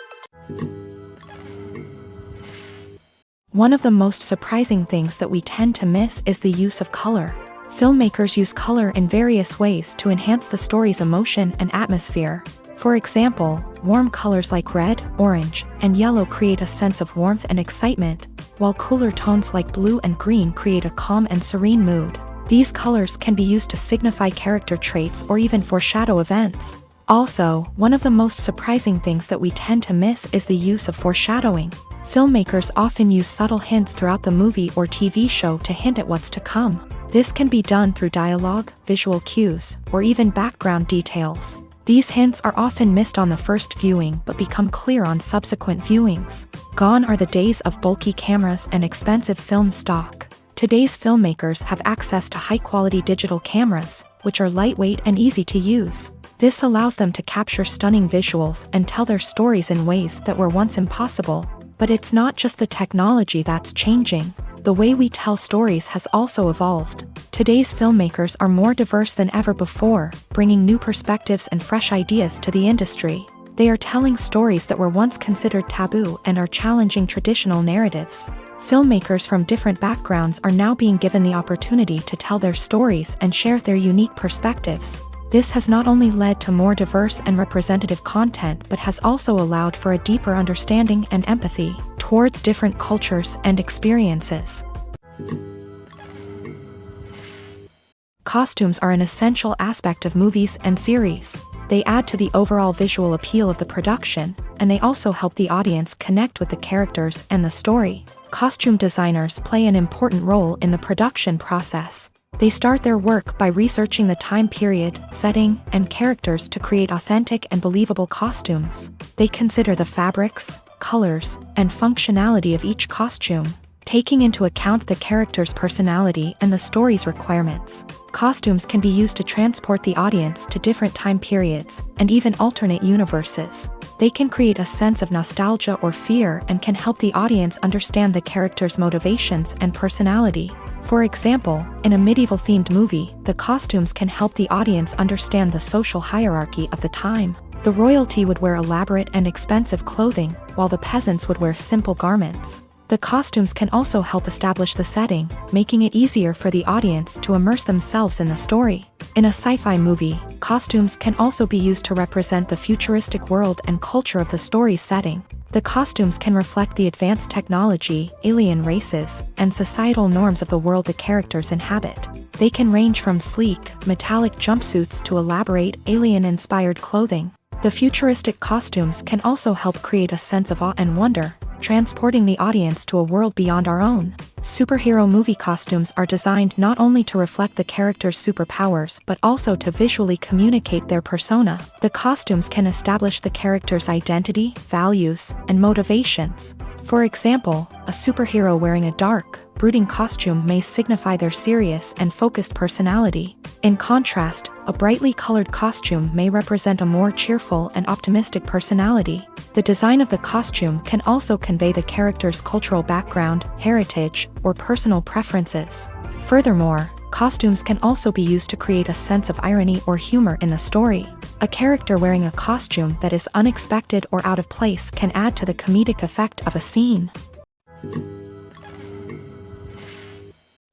[SPEAKER 1] One of the most surprising things that we tend to miss is the use of color. Filmmakers use color in various ways to enhance the story's emotion and atmosphere. For example, warm colors like red, orange, and yellow create a sense of warmth and excitement, while cooler tones like blue and green create a calm and serene mood. These colors can be used to signify character traits or even foreshadow events. Also, one of the most surprising things that we tend to miss is the use of foreshadowing. Filmmakers often use subtle hints throughout the movie or TV show to hint at what's to come. This can be done through dialogue, visual cues, or even background details. These hints are often missed on the first viewing but become clear on subsequent viewings. Gone are the days of bulky cameras and expensive film stock. Today's filmmakers have access to high-quality digital cameras, which are lightweight and easy to use. This allows them to capture stunning visuals and tell their stories in ways that were once impossible. But it's not just the technology that's changing. The way we tell stories has also evolved. Today's filmmakers are more diverse than ever before, bringing new perspectives and fresh ideas to the industry. They are telling stories that were once considered taboo and are challenging traditional narratives. Filmmakers from different backgrounds are now being given the opportunity to tell their stories and share their unique perspectives. This has not only led to more diverse and representative content but has also allowed for a deeper understanding and empathy towards different cultures and experiences. Costumes are an essential aspect of movies and series. They add to the overall visual appeal of the production, and they also help the audience connect with the characters and the story. Costume designers play an important role in the production process. They start their work by researching the time period, setting, and characters to create authentic and believable costumes. They consider the fabrics, colors, and functionality of each costume, taking into account the character's personality and the story's requirements. Costumes can be used to transport the audience to different time periods and even alternate universes. They can create a sense of nostalgia or fear and can help the audience understand the character's motivations and personality. For example, in a medieval-themed movie, the costumes can help the audience understand the social hierarchy of the time. The royalty would wear elaborate and expensive clothing, while the peasants would wear simple garments. The costumes can also help establish the setting, making it easier for the audience to immerse themselves in the story. In a sci-fi movie, costumes can also be used to represent the futuristic world and culture of the story's setting. The costumes can reflect the advanced technology, alien races, and societal norms of the world the characters inhabit. They can range from sleek, metallic jumpsuits to elaborate, alien-inspired clothing. The futuristic costumes can also help create a sense of awe and wonder, transporting the audience to a world beyond our own. Superhero movie costumes are designed not only to reflect the character's superpowers but also to visually communicate their persona. The costumes can establish the character's identity, values, and motivations. For example, a superhero wearing a dark, brooding costume may signify their serious and focused personality. In contrast, a brightly colored costume may represent a more cheerful and optimistic personality. The design of the costume can also convey the character's cultural background, heritage, or personal preferences. Furthermore, costumes can also be used to create a sense of irony or humor in the story. A character wearing a costume that is unexpected or out of place can add to the comedic effect of a scene.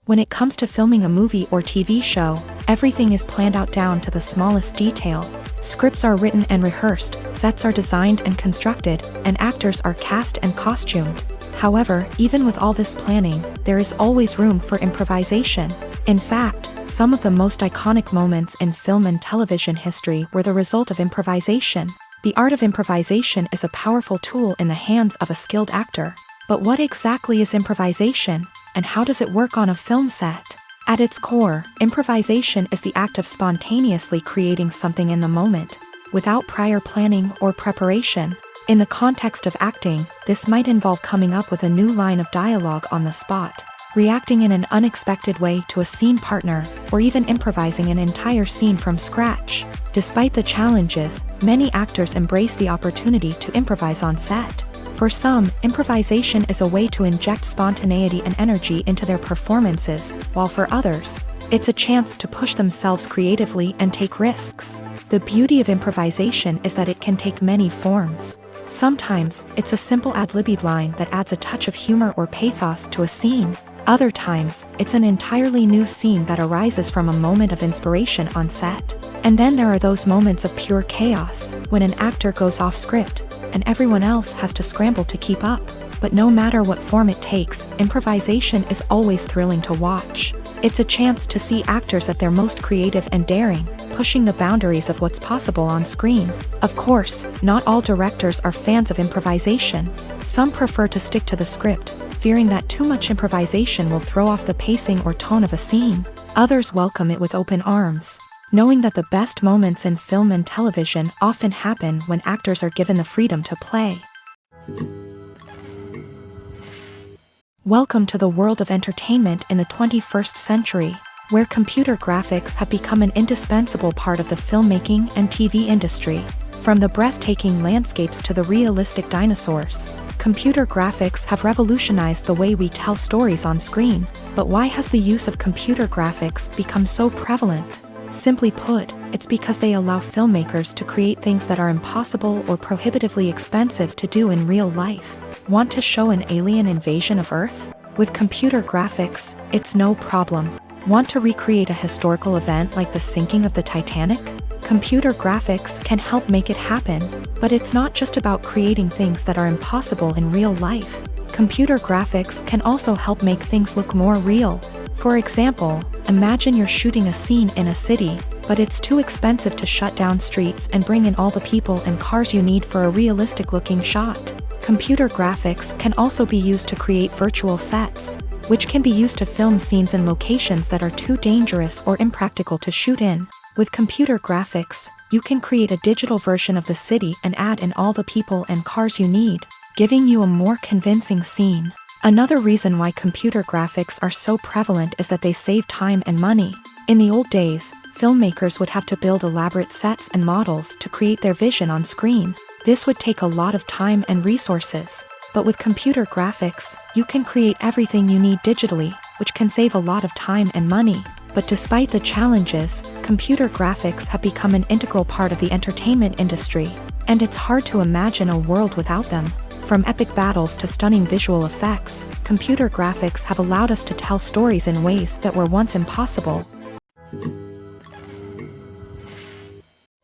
[SPEAKER 1] When it comes to filming a movie or TV show, everything is planned out down to the smallest detail. Scripts are written and rehearsed, sets are designed and constructed, and actors are cast and costumed. However, even with all this planning, there is always room for improvisation. In fact, some of the most iconic moments in film and television history were the result of improvisation. The art of improvisation is a powerful tool in the hands of a skilled actor. But what exactly is improvisation, and how does it work on a film set? At its core, improvisation is the act of spontaneously creating something in the moment, without prior planning or preparation. In the context of acting, this might involve coming up with a new line of dialogue on the spot, reacting in an unexpected way to a scene partner, or even improvising an entire scene from scratch. Despite the challenges, many actors embrace the opportunity to improvise on set. For some, improvisation is a way to inject spontaneity and energy into their performances, while for others, it's a chance to push themselves creatively and take risks. The beauty of improvisation is that it can take many forms. Sometimes, it's a simple ad-libbed line that adds a touch of humor or pathos to a scene. Other times, it's an entirely new scene that arises from a moment of inspiration on set. And then there are those moments of pure chaos, when an actor goes off script, and everyone else has to scramble to keep up. But no matter what form it takes, improvisation is always thrilling to watch. It's a chance to see actors at their most creative and daring, pushing the boundaries of what's possible on screen. Of course, not all directors are fans of improvisation. Some prefer to stick to the script, fearing that too much improvisation will throw off the pacing or tone of a scene. Others welcome it with open arms, knowing that the best moments in film and television often happen when actors are given the freedom to play. Welcome to the world of entertainment in the 21st century, where computer graphics have become an indispensable part of the filmmaking and TV industry. From the breathtaking landscapes to the realistic dinosaurs, computer graphics have revolutionized the way we tell stories on screen. But why has the use of computer graphics become so prevalent? Simply put, it's because they allow filmmakers to create things that are impossible or prohibitively expensive to do in real life. Want to show an alien invasion of Earth? With computer graphics, it's no problem. Want to recreate a historical event like the sinking of the Titanic? Computer graphics can help make it happen, but it's not just about creating things that are impossible in real life. Computer graphics can also help make things look more real. For example, imagine you're shooting a scene in a city, but it's too expensive to shut down streets and bring in all the people and cars you need for a realistic-looking shot. Computer graphics can also be used to create virtual sets, which can be used to film scenes in locations that are too dangerous or impractical to shoot in. With computer graphics, you can create a digital version of the city and add in all the people and cars you need, giving you a more convincing scene. Another reason why computer graphics are so prevalent is that they save time and money. In the old days, filmmakers would have to build elaborate sets and models to create their vision on screen. This would take a lot of time and resources. But with computer graphics, you can create everything you need digitally, which can save a lot of time and money. But despite the challenges, computer graphics have become an integral part of the entertainment industry, and it's hard to imagine a world without them. From epic battles to stunning visual effects, computer graphics have allowed us to tell stories in ways that were once impossible.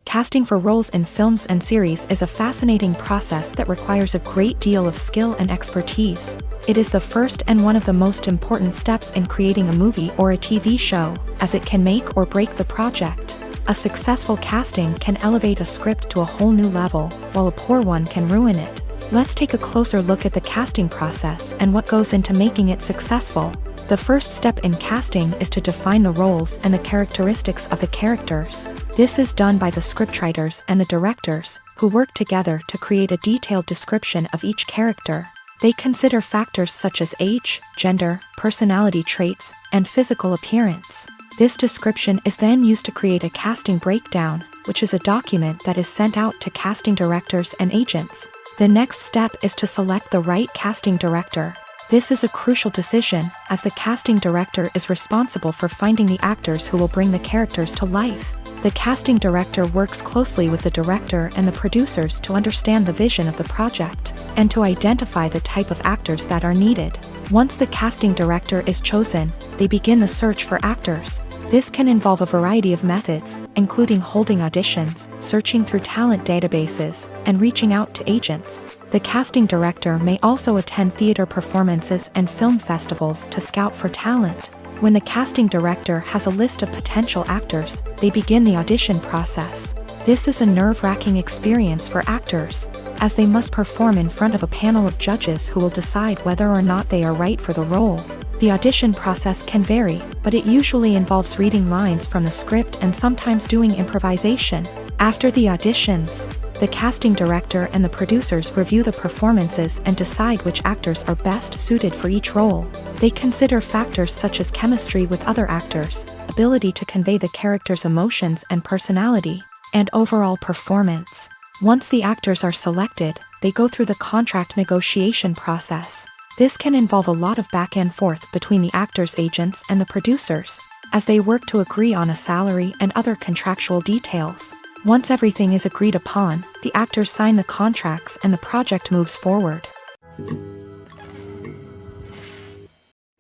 [SPEAKER 1] Casting for roles in films and series is a fascinating process that requires a great deal of skill and expertise. It is the first and one of the most important steps in creating a movie or a TV show, as it can make or break the project. A successful casting can elevate a script to a whole new level, while a poor one can ruin it. Let's take a closer look at the casting process and what goes into making it successful. The first step in casting is to define the roles and the characteristics of the characters. This is done by the scriptwriters and the directors, who work together to create a detailed description of each character. They consider factors such as age, gender, personality traits, and physical appearance. This description is then used to create a casting breakdown, which is a document that is sent out to casting directors and agents. The next step is to select the right casting director. This is a crucial decision, as the casting director is responsible for finding the actors who will bring the characters to life. The casting director works closely with the director and the producers to understand the vision of the project, and to identify the type of actors that are needed. Once the casting director is chosen, they begin the search for actors. This can involve a variety of methods, including holding auditions, searching through talent databases, and reaching out to agents. The casting director may also attend theater performances and film festivals to scout for talent. When the casting director has a list of potential actors, they begin the audition process. This is a nerve-wracking experience for actors, as they must perform in front of a panel of judges who will decide whether or not they are right for the role. The audition process can vary, but it usually involves reading lines from the script and sometimes doing improvisation. After the auditions, the casting director and the producers review the performances and decide which actors are best suited for each role. They consider factors such as chemistry with other actors, ability to convey the character's emotions and personality, and overall performance. Once the actors are selected, they go through the contract negotiation process. This can involve a lot of back and forth between the actors' agents and the producers, as they work to agree on a salary and other contractual details. Once everything is agreed upon, the actors sign the contracts and the project moves forward.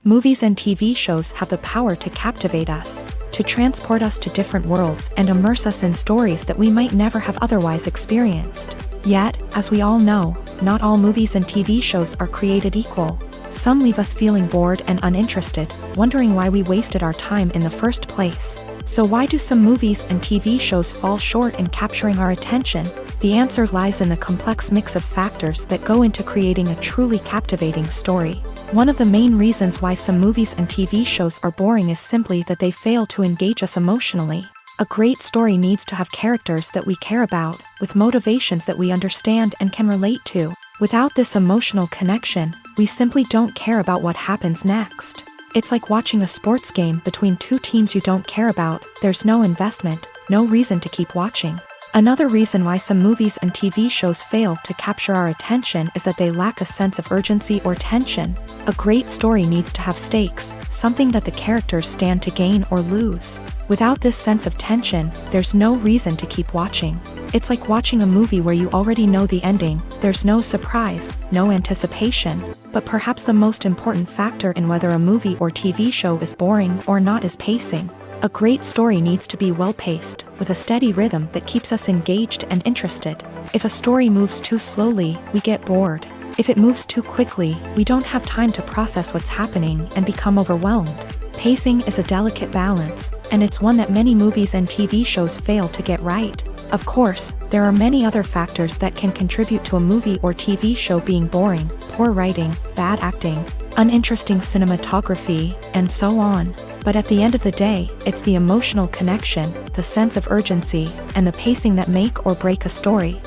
[SPEAKER 1] Movies and TV shows have the power to captivate us, to transport us to different worlds and immerse us in stories that we might never have otherwise experienced. Yet, as we all know, not all movies and TV shows are created equal. Some leave us feeling bored and uninterested, wondering why we wasted our time in the first place. So why do some movies and TV shows fall short in capturing our attention? The answer lies in the complex mix of factors that go into creating a truly captivating story. One of the main reasons why some movies and TV shows are boring is simply that they fail to engage us emotionally. A great story needs to have characters that we care about, with motivations that we understand and can relate to. Without this emotional connection, we simply don't care about what happens next. It's like watching a sports game between two teams you don't care about. There's no investment, no reason to keep watching. Another reason why some movies and TV shows fail to capture our attention is that they lack a sense of urgency or tension. A great story needs to have stakes, something that the characters stand to gain or lose. Without this sense of tension, there's no reason to keep watching. It's like watching a movie where you already know the ending. There's no surprise, no anticipation. But perhaps the most important factor in whether a movie or TV show is boring or not is pacing. A great story needs to be well-paced, with a steady rhythm that keeps us engaged and interested. If a story moves too slowly, we get bored. If it moves too quickly, we don't have time to process what's happening and become overwhelmed. Pacing is a delicate balance, and it's one that many movies and TV shows fail to get right. Of course, there are many other factors that can contribute to a movie or TV show being boring: poor writing, bad acting, uninteresting cinematography, and so on. But at the end of the day, it's the emotional connection, the sense of urgency, and the pacing that make or break a story.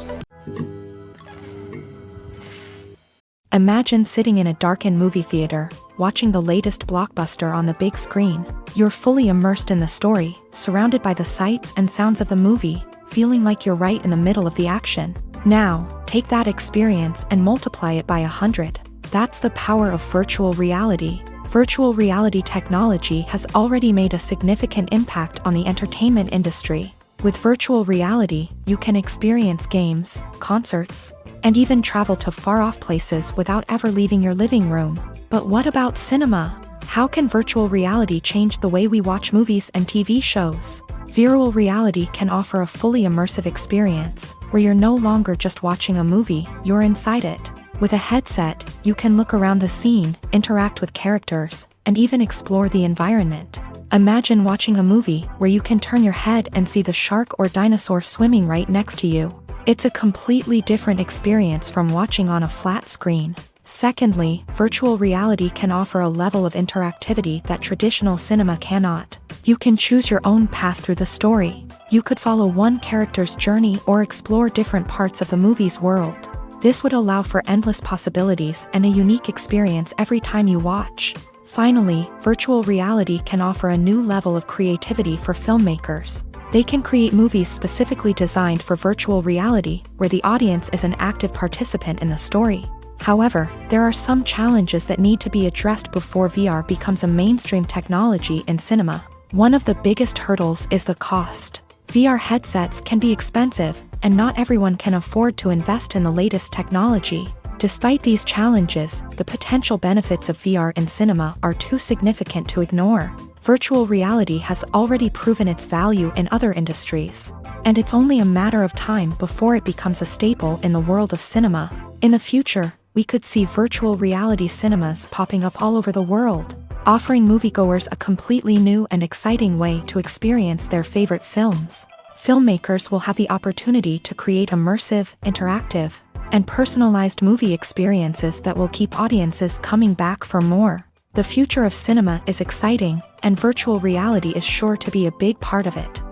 [SPEAKER 1] Imagine sitting in a darkened movie theater, watching the latest blockbuster on the big screen. You're fully immersed in the story, surrounded by the sights and sounds of the movie, feeling like you're right in the middle of the action. Now, take that experience and multiply it by 100. That's the power of virtual reality. Virtual reality technology has already made a significant impact on the entertainment industry. With virtual reality, you can experience games, concerts, and even travel to far-off places without ever leaving your living room. But what about cinema? How can virtual reality change the way we watch movies and TV shows? Virtual reality can offer a fully immersive experience, where you're no longer just watching a movie, you're inside it. With a headset, you can look around the scene, interact with characters, and even explore the environment. Imagine watching a movie where you can turn your head and see the shark or dinosaur swimming right next to you. It's a completely different experience from watching on a flat screen. Secondly, virtual reality can offer a level of interactivity that traditional cinema cannot. You can choose your own path through the story. You could follow one character's journey or explore different parts of the movie's world. This would allow for endless possibilities and a unique experience every time you watch. Finally, virtual reality can offer a new level of creativity for filmmakers. They can create movies specifically designed for virtual reality, where the audience is an active participant in the story. However, there are some challenges that need to be addressed before VR becomes a mainstream technology in cinema. One of the biggest hurdles is the cost. VR headsets can be expensive, and not everyone can afford to invest in the latest technology. Despite these challenges, the potential benefits of VR in cinema are too significant to ignore. Virtual reality has already proven its value in other industries, and it's only a matter of time before it becomes a staple in the world of cinema. In the future, we could see virtual reality cinemas popping up all over the world, offering moviegoers a completely new and exciting way to experience their favorite films. Filmmakers will have the opportunity to create immersive, interactive, and personalized movie experiences that will keep audiences coming back for more. The future of cinema is exciting, and virtual reality is sure to be a big part of it.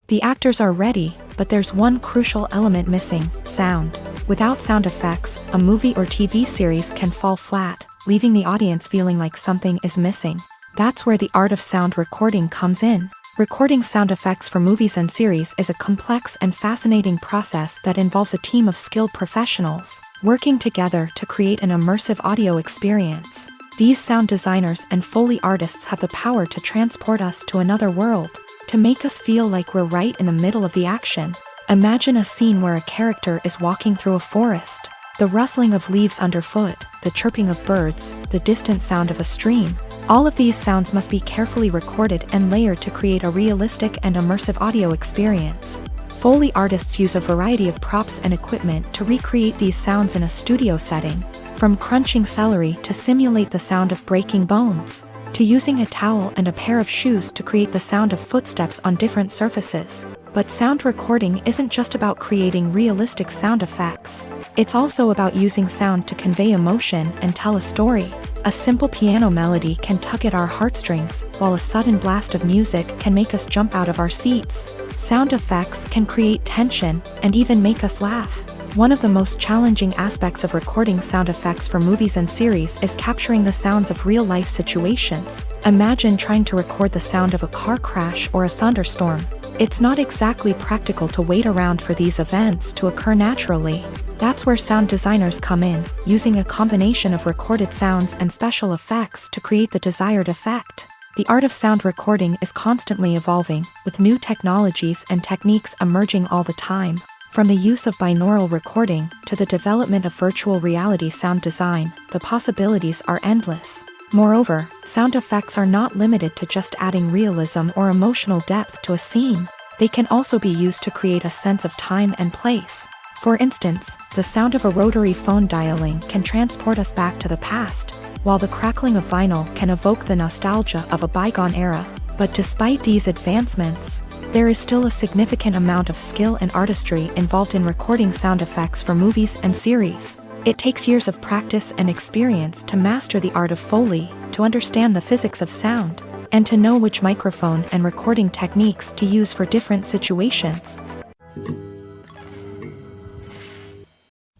[SPEAKER 1] The actors are ready, but there's one crucial element missing: sound. Without sound effects, a movie or TV series can fall flat, leaving the audience feeling like something is missing. That's where the art of sound recording comes in. Recording sound effects for movies and series is a complex and fascinating process that involves a team of skilled professionals working together to create an immersive audio experience. These sound designers and Foley artists have the power to transport us to another world, to make us feel like we're right in the middle of the action. Imagine a scene where a character is walking through a forest. The rustling of leaves underfoot, the chirping of birds, the distant sound of a stream. All of these sounds must be carefully recorded and layered to create a realistic and immersive audio experience. Foley artists use a variety of props and equipment to recreate these sounds in a studio setting, from crunching celery to simulate the sound of breaking bones, to using a towel and a pair of shoes to create the sound of footsteps on different surfaces. But sound recording isn't just about creating realistic sound effects. It's also about using sound to convey emotion and tell a story. A simple piano melody can tug at our heartstrings, while a sudden blast of music can make us jump out of our seats. Sound effects can create tension and even make us laugh. One of the most challenging aspects of recording sound effects for movies and series is capturing the sounds of real-life situations. Imagine trying to record the sound of a car crash or a thunderstorm. It's not exactly practical to wait around for these events to occur naturally. That's where sound designers come in, using a combination of recorded sounds and special effects to create the desired effect. The art of sound recording is constantly evolving, with new technologies and techniques emerging all the time. From the use of binaural recording to the development of virtual reality sound design, the possibilities are endless. Moreover, sound effects are not limited to just adding realism or emotional depth to a scene. They can also be used to create a sense of time and place. For instance, the sound of a rotary phone dialing can transport us back to the past, while the crackling of vinyl can evoke the nostalgia of a bygone era. But despite these advancements, there is still a significant amount of skill and artistry involved in recording sound effects for movies and series. It takes years of practice and experience to master the art of Foley, to understand the physics of sound, and to know which microphone and recording techniques to use for different situations.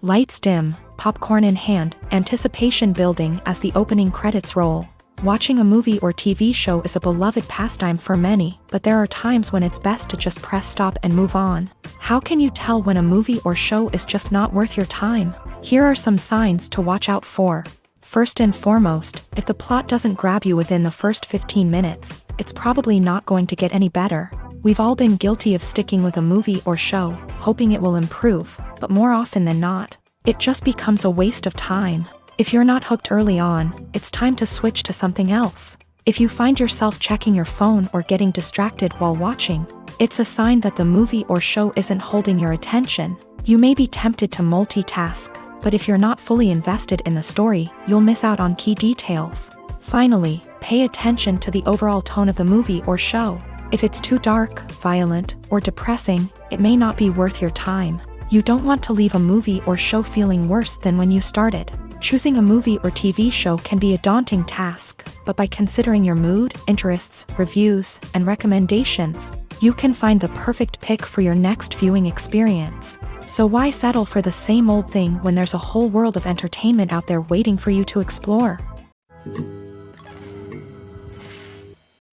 [SPEAKER 1] Lights dim, popcorn in hand, anticipation building as the opening credits roll. Watching a movie or TV show is a beloved pastime for many, but there are times when it's best to just press stop and move on. How can you tell when a movie or show is just not worth your time? Here are some signs to watch out for. First and foremost, if the plot doesn't grab you within the first 15 minutes, it's probably not going to get any better. We've all been guilty of sticking with a movie or show, hoping it will improve, but more often than not, it just becomes a waste of time. If you're not hooked early on, it's time to switch to something else. If you find yourself checking your phone or getting distracted while watching, it's a sign that the movie or show isn't holding your attention. You may be tempted to multitask, but if you're not fully invested in the story, you'll miss out on key details. Finally, pay attention to the overall tone of the movie or show. If it's too dark, violent, or depressing, it may not be worth your time. You don't want to leave a movie or show feeling worse than when you started. Choosing a movie or TV show can be a daunting task, but by considering your mood, interests, reviews, and recommendations, you can find the perfect pick for your next viewing experience. So why settle for the same old thing when there's a whole world of entertainment out there waiting for you to explore?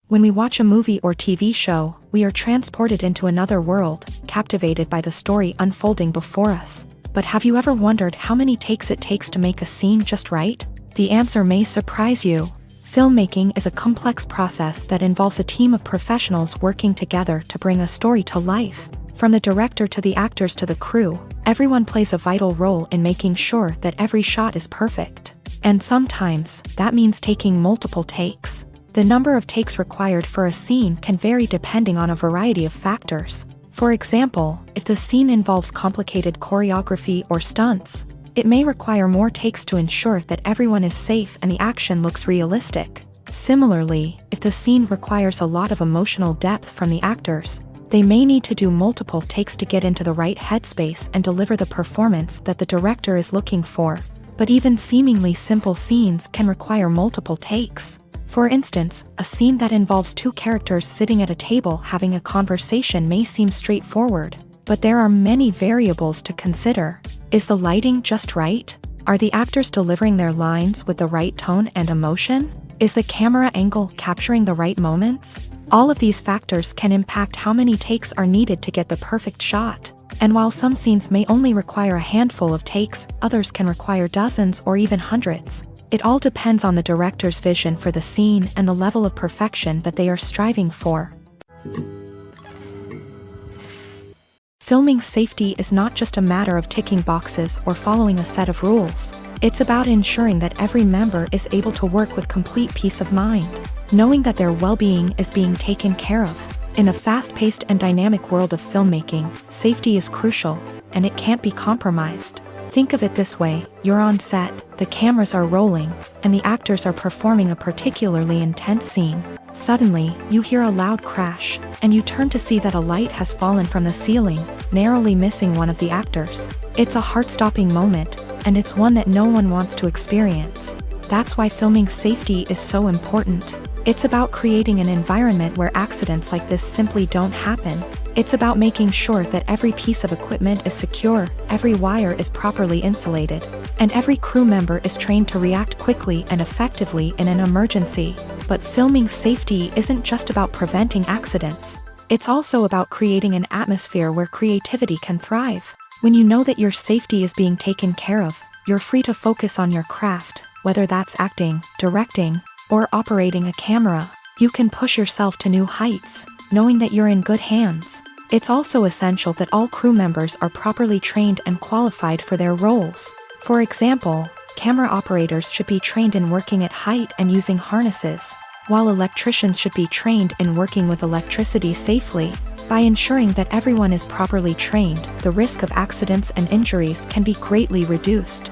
[SPEAKER 1] When we watch a movie or TV show, we are transported into another world, captivated by the story unfolding before us. But have you ever wondered how many takes it takes to make a scene just right? The answer may surprise you. Filmmaking is a complex process that involves a team of professionals working together to bring a story to life. From the director to the actors to the crew, everyone plays a vital role in making sure that every shot is perfect. And sometimes, that means taking multiple takes. The number of takes required for a scene can vary depending on a variety of factors. For example, if the scene involves complicated choreography or stunts, it may require more takes to ensure that everyone is safe and the action looks realistic. Similarly, if the scene requires a lot of emotional depth from the actors, they may need to do multiple takes to get into the right headspace and deliver the performance that the director is looking for. But even seemingly simple scenes can require multiple takes. For instance, a scene that involves two characters sitting at a table having a conversation may seem straightforward, but there are many variables to consider. Is the lighting just right? Are the actors delivering their lines with the right tone and emotion? Is the camera angle capturing the right moments? All of these factors can impact how many takes are needed to get the perfect shot. And while some scenes may only require a handful of takes, others can require dozens or even hundreds. It all depends on the director's vision for the scene and the level of perfection that they are striving for. Filming safety is not just a matter of ticking boxes or following a set of rules. It's about ensuring that every member is able to work with complete peace of mind, knowing that their well-being is being taken care of. In a fast-paced and dynamic world of filmmaking, safety is crucial, and it can't be compromised. Think of it this way: you're on set, the cameras are rolling, and the actors are performing a particularly intense scene. Suddenly, you hear a loud crash, and you turn to see that a light has fallen from the ceiling, narrowly missing one of the actors. It's a heart-stopping moment, and it's one that no one wants to experience. That's why filming safety is so important. It's about creating an environment where accidents like this simply don't happen. It's about making sure that every piece of equipment is secure, every wire is properly insulated, and every crew member is trained to react quickly and effectively in an emergency. But filming safety isn't just about preventing accidents. It's also about creating an atmosphere where creativity can thrive. When you know that your safety is being taken care of, you're free to focus on your craft, whether that's acting, directing, or operating a camera. You can push yourself to new heights, knowing that you're in good hands. It's also essential that all crew members are properly trained and qualified for their roles. For example, Camera operators should be trained in working at height and using harnesses, while electricians should be trained in working with electricity safely. By ensuring that everyone is properly trained, the risk of accidents and injuries can be greatly reduced.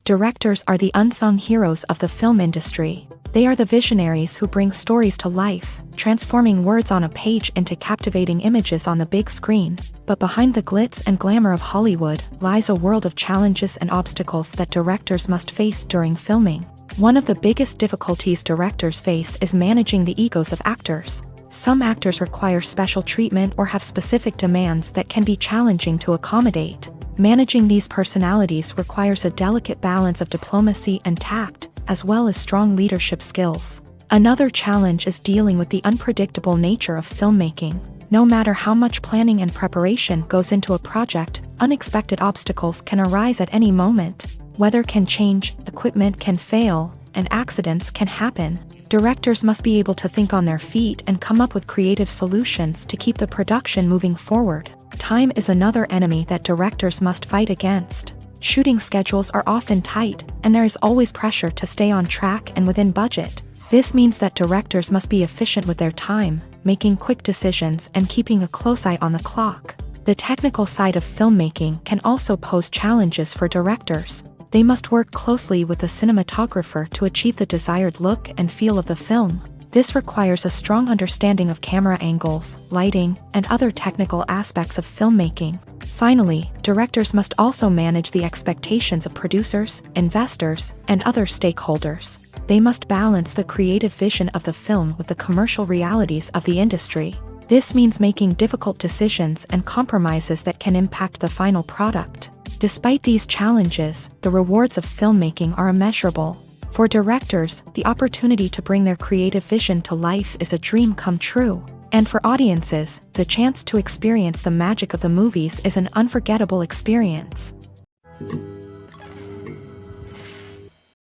[SPEAKER 1] Directors are the unsung heroes of the film industry. They are the visionaries who bring stories to life, transforming words on a page into captivating images on the big screen. But behind the glitz and glamour of Hollywood lies a world of challenges and obstacles that directors must face during filming. One of the biggest difficulties directors face is managing the egos of actors. Some actors require special treatment or have specific demands that can be challenging to accommodate. Managing these personalities requires a delicate balance of diplomacy and tact, as well as strong leadership skills. Another challenge is dealing with the unpredictable nature of filmmaking. No matter how much planning and preparation goes into a project, unexpected obstacles can arise at any moment. Weather can change, equipment can fail, and accidents can happen. Directors must be able to think on their feet and come up with creative solutions to keep the production moving forward. Time is another enemy that directors must fight against. Shooting schedules are often tight, and there is always pressure to stay on track and within budget. This means that directors must be efficient with their time, making quick decisions and keeping a close eye on the clock. The technical side of filmmaking can also pose challenges for directors. They must work closely with the cinematographer to achieve the desired look and feel of the film. This requires a strong understanding of camera angles, lighting, and other technical aspects of filmmaking. Finally, directors must also manage the expectations of producers, investors, and other stakeholders. They must balance the creative vision of the film with the commercial realities of the industry. This means making difficult decisions and compromises that can impact the final product. Despite these challenges, the rewards of filmmaking are immeasurable. For directors, the opportunity to bring their creative vision to life is a dream come true. And for audiences, the chance to experience the magic of the movies is an unforgettable experience.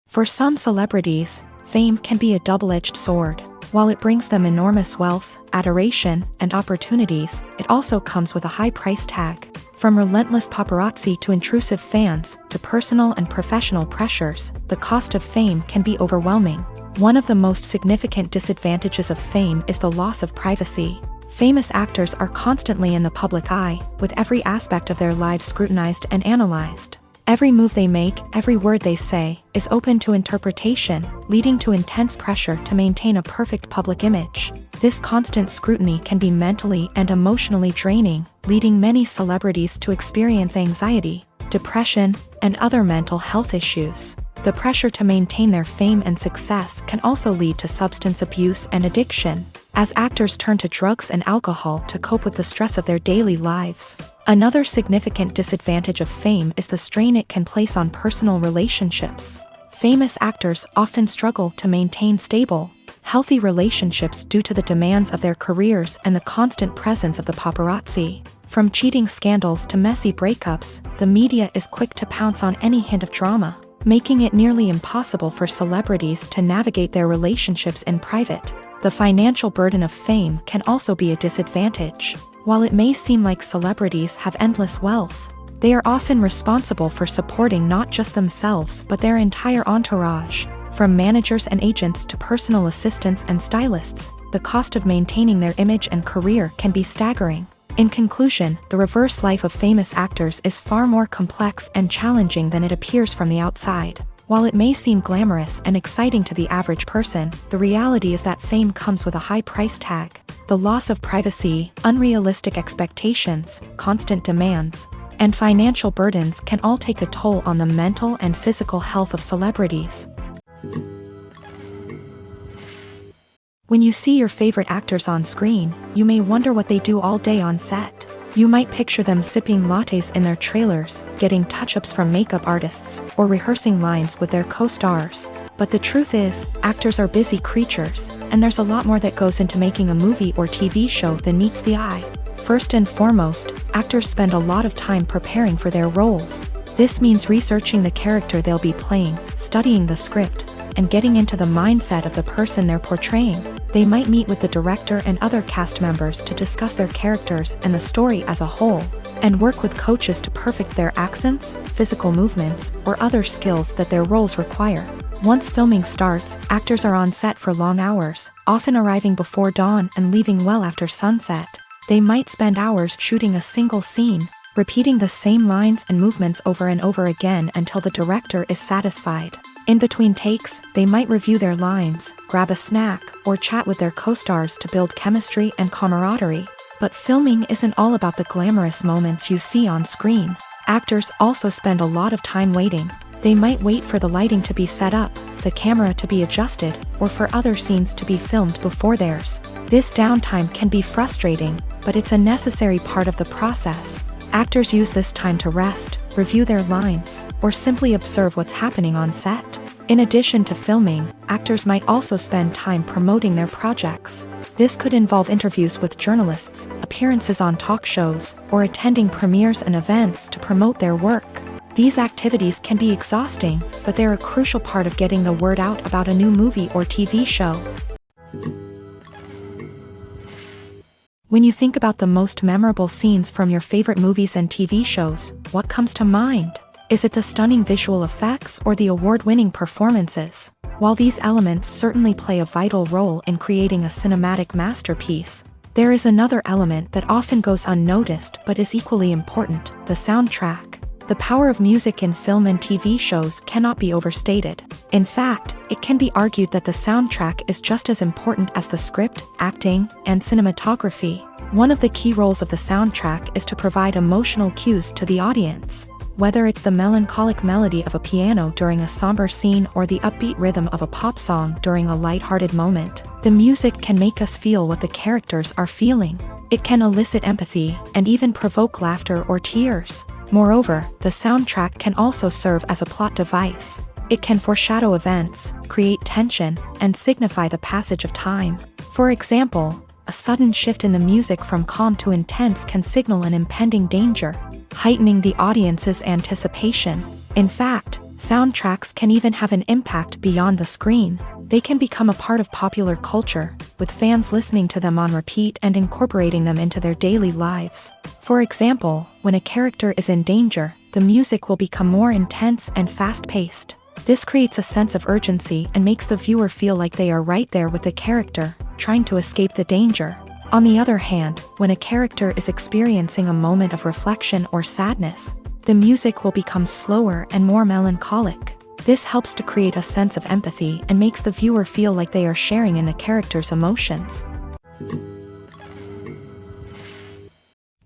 [SPEAKER 1] For some celebrities, fame can be a double-edged sword. While it brings them enormous wealth, adoration, and opportunities, it also comes with a high price tag. From relentless paparazzi to intrusive fans, to personal and professional pressures, the cost of fame can be overwhelming. One of the most significant disadvantages of fame is the loss of privacy. Famous actors are constantly in the public eye, with every aspect of their lives scrutinized and analyzed. Every move they make, every word they say, is open to interpretation, leading to intense pressure to maintain a perfect public image. This constant scrutiny can be mentally and emotionally draining, leading many celebrities to experience anxiety, depression, and other mental health issues. The pressure to maintain their fame and success can also lead to substance abuse and addiction, as actors turn to drugs and alcohol to cope with the stress of their daily lives. Another significant disadvantage of fame is the strain it can place on personal relationships. Famous actors often struggle to maintain stable, healthy relationships due to the demands of their careers and the constant presence of the paparazzi. From cheating scandals to messy breakups, the media is quick to pounce on any hint of drama, making it nearly impossible for celebrities to navigate their relationships in private. The financial burden of fame can also be a disadvantage. While it may seem like celebrities have endless wealth, they are often responsible for supporting not just themselves but their entire entourage. From managers and agents to personal assistants and stylists, the cost of maintaining their image and career can be staggering. In conclusion, the reverse life of famous actors is far more complex and challenging than it appears from the outside. While it may seem glamorous and exciting to the average person, the reality is that fame comes with a high price tag. The loss of privacy, unrealistic expectations, constant demands, and financial burdens can all take a toll on the mental and physical health of celebrities. When you see your favorite actors on screen, you may wonder what they do all day on set. You might picture them sipping lattes in their trailers, getting touch-ups from makeup artists, or rehearsing lines with their co-stars. But the truth is, actors are busy creatures, and there's a lot more that goes into making a movie or TV show than meets the eye. First and foremost, actors spend a lot of time preparing for their roles. This means researching the character they'll be playing, studying the script, and getting into the mindset of the person they're portraying. They might meet with the director and other cast members to discuss their characters and the story as a whole. and work with coaches to perfect their accents, physical movements, or other skills that their roles require. Once filming starts, actors are on set for long hours, often arriving before dawn and leaving well after sunset. They might spend hours shooting a single scene, repeating the same lines and movements over and over again until the director is satisfied. In between takes, they might review their lines, grab a snack, or chat with their co-stars to build chemistry and camaraderie. But filming isn't all about the glamorous moments you see on screen. Actors also spend a lot of time waiting. They might wait for the lighting to be set up, the camera to be adjusted, or for other scenes to be filmed before theirs. This downtime can be frustrating, but it's a necessary part of the process. Actors use this time to rest, review their lines, or simply observe what's happening on set. In addition to filming, actors might also spend time promoting their projects. This could involve interviews with journalists, appearances on talk shows, or attending premieres and events to promote their work. These activities can be exhausting, but they're a crucial part of getting the word out about a new movie or TV show. When you think about the most memorable scenes from your favorite movies and TV shows, what comes to mind? Is it the stunning visual effects or the award-winning performances? While these elements certainly play a vital role in creating a cinematic masterpiece, there is another element that often goes unnoticed but is equally important: the soundtrack. The power of music in film and TV shows cannot be overstated. In fact, it can be argued that the soundtrack is just as important as the script, acting, and cinematography. One of the key roles of the soundtrack is to provide emotional cues to the audience. Whether it's the melancholic melody of a piano during a somber scene or the upbeat rhythm of a pop song during a lighthearted moment, the music can make us feel what the characters are feeling. It can elicit empathy and even provoke laughter or tears. Moreover, the soundtrack can also serve as a plot device. It can foreshadow events, create tension, and signify the passage of time. For example, a sudden shift in the music from calm to intense can signal an impending danger, heightening the audience's anticipation. In fact, soundtracks can even have an impact beyond the screen. They can become a part of popular culture, with fans listening to them on repeat and incorporating them into their daily lives. For example, when a character is in danger, the music will become more intense and fast-paced. This creates a sense of urgency and makes the viewer feel like they are right there with the character, trying to escape the danger. On the other hand, when a character is experiencing a moment of reflection or sadness, the music will become slower and more melancholic. This helps to create a sense of empathy and makes the viewer feel like they are sharing in the character's emotions.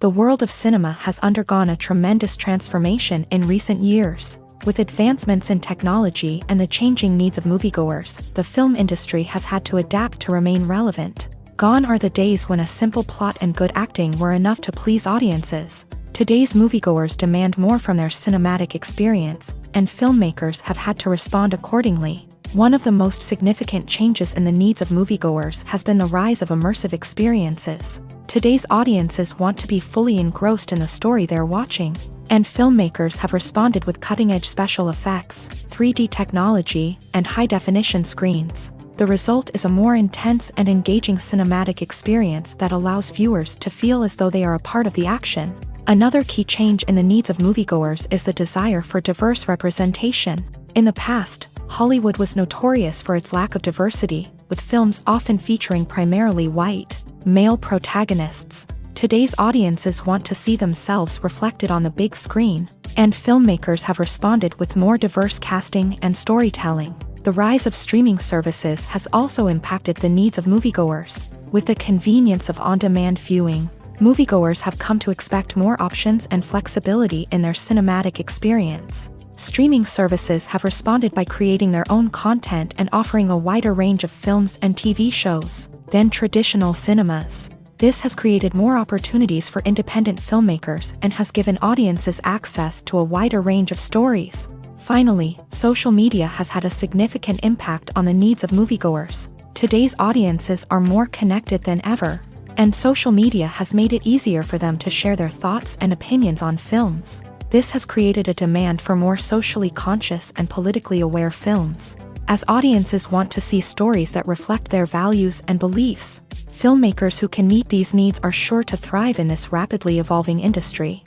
[SPEAKER 1] The world of cinema has undergone a tremendous transformation in recent years. With advancements in technology and the changing needs of moviegoers, the film industry has had to adapt to remain relevant. Gone are the days when a simple plot and good acting were enough to please audiences. Today's moviegoers demand more from their cinematic experience, and filmmakers have had to respond accordingly. One of the most significant changes in the needs of moviegoers has been the rise of immersive experiences. Today's audiences want to be fully engrossed in the story they're watching, and filmmakers have responded with cutting-edge special effects, 3D technology, and high-definition screens. The result is a more intense and engaging cinematic experience that allows viewers to feel as though they are a part of the action. Another key change in the needs of moviegoers is the desire for diverse representation. In the past, Hollywood was notorious for its lack of diversity, with films often featuring primarily white, male protagonists. Today's audiences want to see themselves reflected on the big screen, and filmmakers have responded with more diverse casting and storytelling. The rise of streaming services has also impacted the needs of moviegoers. With the convenience of on-demand viewing, moviegoers have come to expect more options and flexibility in their cinematic experience. Streaming services have responded by creating their own content and offering a wider range of films and TV shows than traditional cinemas. This has created more opportunities for independent filmmakers and has given audiences access to a wider range of stories. Finally, social media has had a significant impact on the needs of moviegoers. Today's audiences are more connected than ever, and social media has made it easier for them to share their thoughts and opinions on films. This has created a demand for more socially conscious and politically aware films. As audiences want to see stories that reflect their values and beliefs, filmmakers who can meet these needs are sure to thrive in this rapidly evolving industry.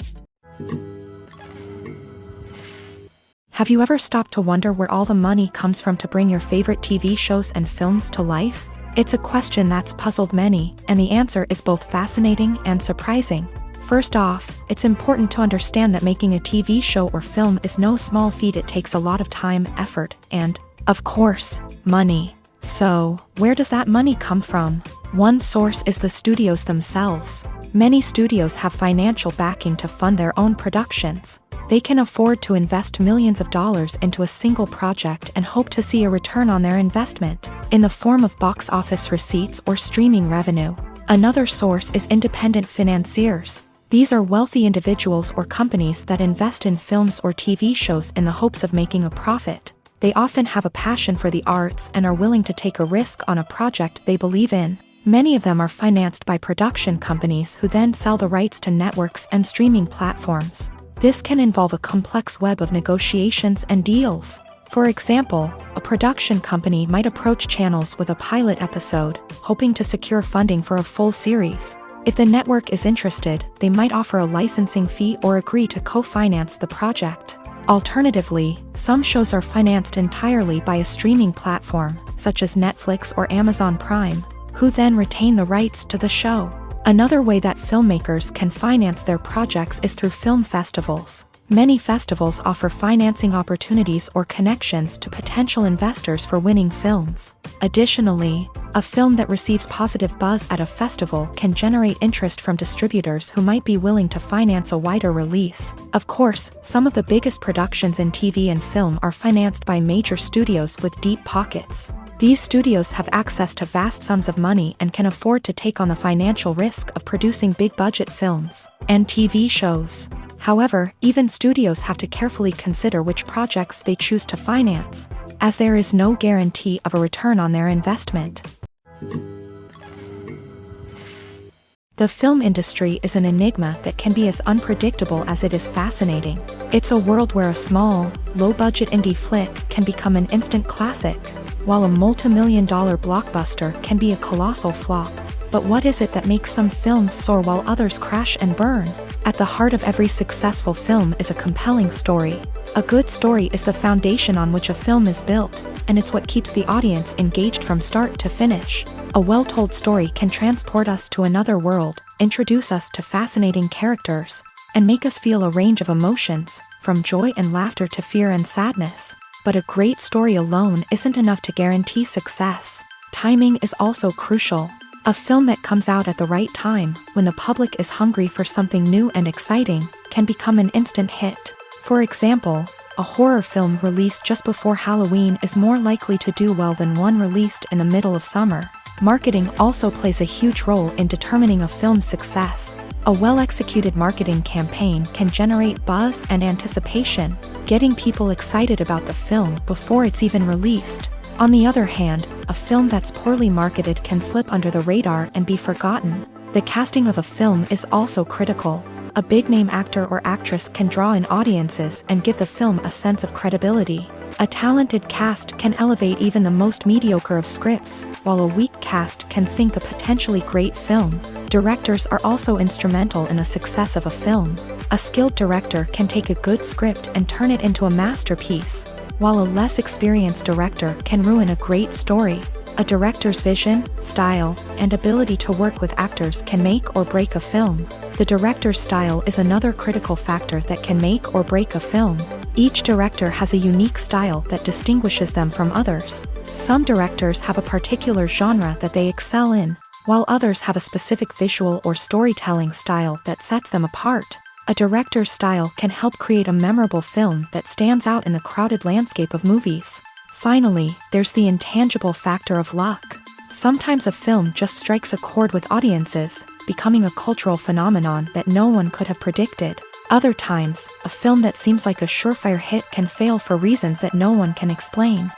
[SPEAKER 1] Have you ever stopped to wonder where all the money comes from to bring your favorite TV shows and films to life? It's a question that's puzzled many, and the answer is both fascinating and surprising. First off, it's important to understand that making a TV show or film is no small feat. It takes a lot of time, effort, and, of course, money. So, where does that money come from? One source is the studios themselves. Many studios have financial backing to fund their own productions. They can afford to invest millions of dollars into a single project and hope to see a return on their investment, in the form of box office receipts or streaming revenue. Another source is independent financiers. These are wealthy individuals or companies that invest in films or TV shows in the hopes of making a profit. They often have a passion for the arts and are willing to take a risk on a project they believe in. Many of them are financed by production companies who then sell the rights to networks and streaming platforms. This can involve a complex web of negotiations and deals. For example, a production company might approach channels with a pilot episode, hoping to secure funding for a full series. If the network is interested, they might offer a licensing fee or agree to co-finance the project. Alternatively, some shows are financed entirely by a streaming platform, such as Netflix or Amazon Prime, who then retain the rights to the show. Another way that filmmakers can finance their projects is through film festivals. Many festivals offer financing opportunities or connections to potential investors for winning films. Additionally, a film that receives positive buzz at a festival can generate interest from distributors who might be willing to finance a wider release. Of course, some of the biggest productions in TV and film are financed by major studios with deep pockets. These studios have access to vast sums of money and can afford to take on the financial risk of producing big-budget films and TV shows. However, even studios have to carefully consider which projects they choose to finance, as there is no guarantee of a return on their investment. The film industry is an enigma that can be as unpredictable as it is fascinating. It's a world where a small, low-budget indie flick can become an instant classic, while a multi-million-dollar blockbuster can be a colossal flop. But what is it that makes some films soar while others crash and burn? At the heart of every successful film is a compelling story. A good story is the foundation on which a film is built, and it's what keeps the audience engaged from start to finish. A well-told story can transport us to another world, introduce us to fascinating characters, and make us feel a range of emotions, from joy and laughter to fear and sadness. But a great story alone isn't enough to guarantee success. Timing is also crucial. A film that comes out at the right time, when the public is hungry for something new and exciting, can become an instant hit. For example, a horror film released just before Halloween is more likely to do well than one released in the middle of summer. Marketing also plays a huge role in determining a film's success. A well-executed marketing campaign can generate buzz and anticipation, getting people excited about the film before it's even released. On the other hand, a film that's poorly marketed can slip under the radar and be forgotten. The casting of a film is also critical. A big-name actor or actress can draw in audiences and give the film a sense of credibility. A talented cast can elevate even the most mediocre of scripts, while a weak cast can sink a potentially great film. Directors are also instrumental in the success of a film. A skilled director can take a good script and turn it into a masterpiece, while a less experienced director can ruin a great story. A director's vision, style, and ability to work with actors can make or break a film. The director's style is another critical factor that can make or break a film. Each director has a unique style that distinguishes them from others. Some directors have a particular genre that they excel in, while others have a specific visual or storytelling style that sets them apart. A director's style can help create a memorable film that stands out in the crowded landscape of movies. Finally, there's the intangible factor of luck. Sometimes a film just strikes a chord with audiences, becoming a cultural phenomenon that no one could have predicted. Other times, a film that seems like a surefire hit can fail for reasons that no one can explain.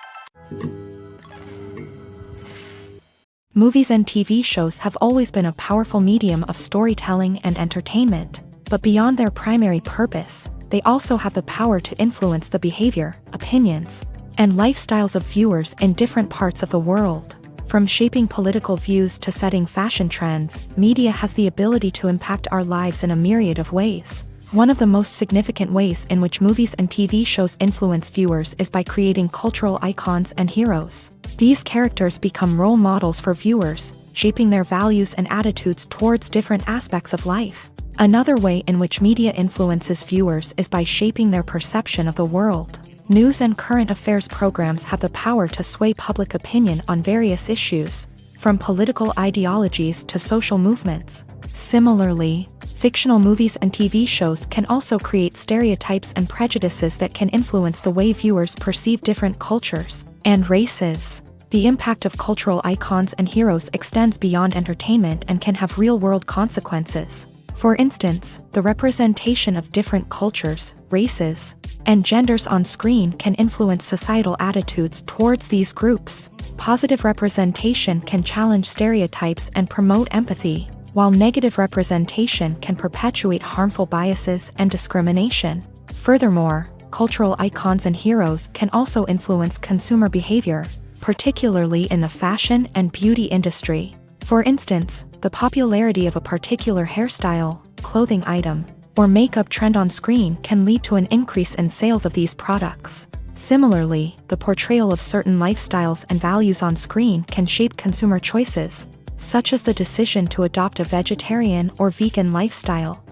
[SPEAKER 1] Movies and TV shows have always been a powerful medium of storytelling and entertainment, but beyond their primary purpose, they also have the power to influence the behavior, opinions, and lifestyles of viewers in different parts of the world. From shaping political views to setting fashion trends, media has the ability to impact our lives in a myriad of ways. One of the most significant ways in which movies and TV shows influence viewers is by creating cultural icons and heroes. These characters become role models for viewers, shaping their values and attitudes towards different aspects of life. Another way in which media influences viewers is by shaping their perception of the world. News and current affairs programs have the power to sway public opinion on various issues, from political ideologies to social movements. Similarly, fictional movies and TV shows can also create stereotypes and prejudices that can influence the way viewers perceive different cultures and races. The impact of cultural icons and heroes extends beyond entertainment and can have real-world consequences. For instance, the representation of different cultures, races, and genders on screen can influence societal attitudes towards these groups. Positive representation can challenge stereotypes and promote empathy, while negative representation can perpetuate harmful biases and discrimination. Furthermore, cultural icons and heroes can also influence consumer behavior, particularly in the fashion and beauty industry. For instance, the popularity of a particular hairstyle, clothing item, or makeup trend on screen can lead to an increase in sales of these products. Similarly, the portrayal of certain lifestyles and values on screen can shape consumer choices, such as the decision to adopt a vegetarian or vegan lifestyle.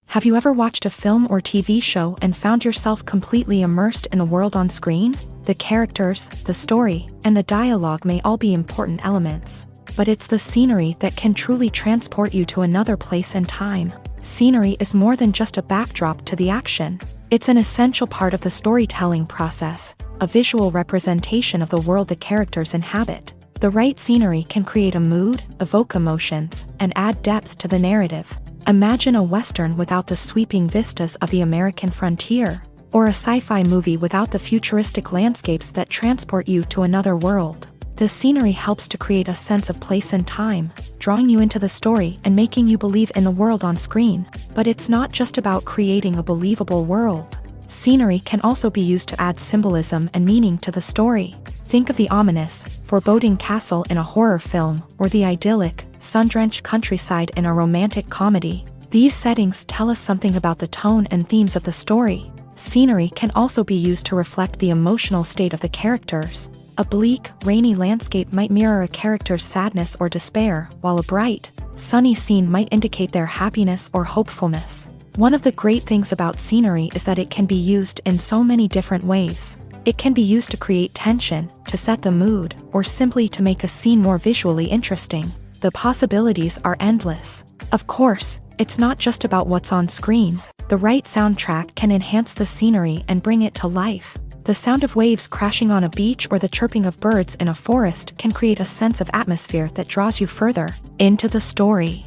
[SPEAKER 1] Have you ever watched a film or TV show and found yourself completely immersed in the world on screen? The characters, the story, and the dialogue may all be important elements, but it's the scenery that can truly transport you to another place and time. Scenery is more than just a backdrop to the action. It's an essential part of the storytelling process, a visual representation of the world the characters inhabit. The right scenery can create a mood, evoke emotions, and add depth to the narrative. Imagine a Western without the sweeping vistas of the American frontier, or a sci-fi movie without the futuristic landscapes that transport you to another world. The scenery helps to create a sense of place and time, drawing you into the story and making you believe in the world on screen. But it's not just about creating a believable world. Scenery can also be used to add symbolism and meaning to the story. Think of the ominous, foreboding castle in a horror film, or the idyllic, sun-drenched countryside in a romantic comedy. These settings tell us something about the tone and themes of the story. Scenery can also be used to reflect the emotional state of the characters. A bleak, rainy landscape might mirror a character's sadness or despair, while a bright, sunny scene might indicate their happiness or hopefulness. One of the great things about scenery is that it can be used in so many different ways. It can be used to create tension, to set the mood, or simply to make a scene more visually interesting. The possibilities are endless. Of course, it's not just about what's on screen. The right soundtrack can enhance the scenery and bring it to life. The sound of waves crashing on a beach or the chirping of birds in a forest can create a sense of atmosphere that draws you further into the story.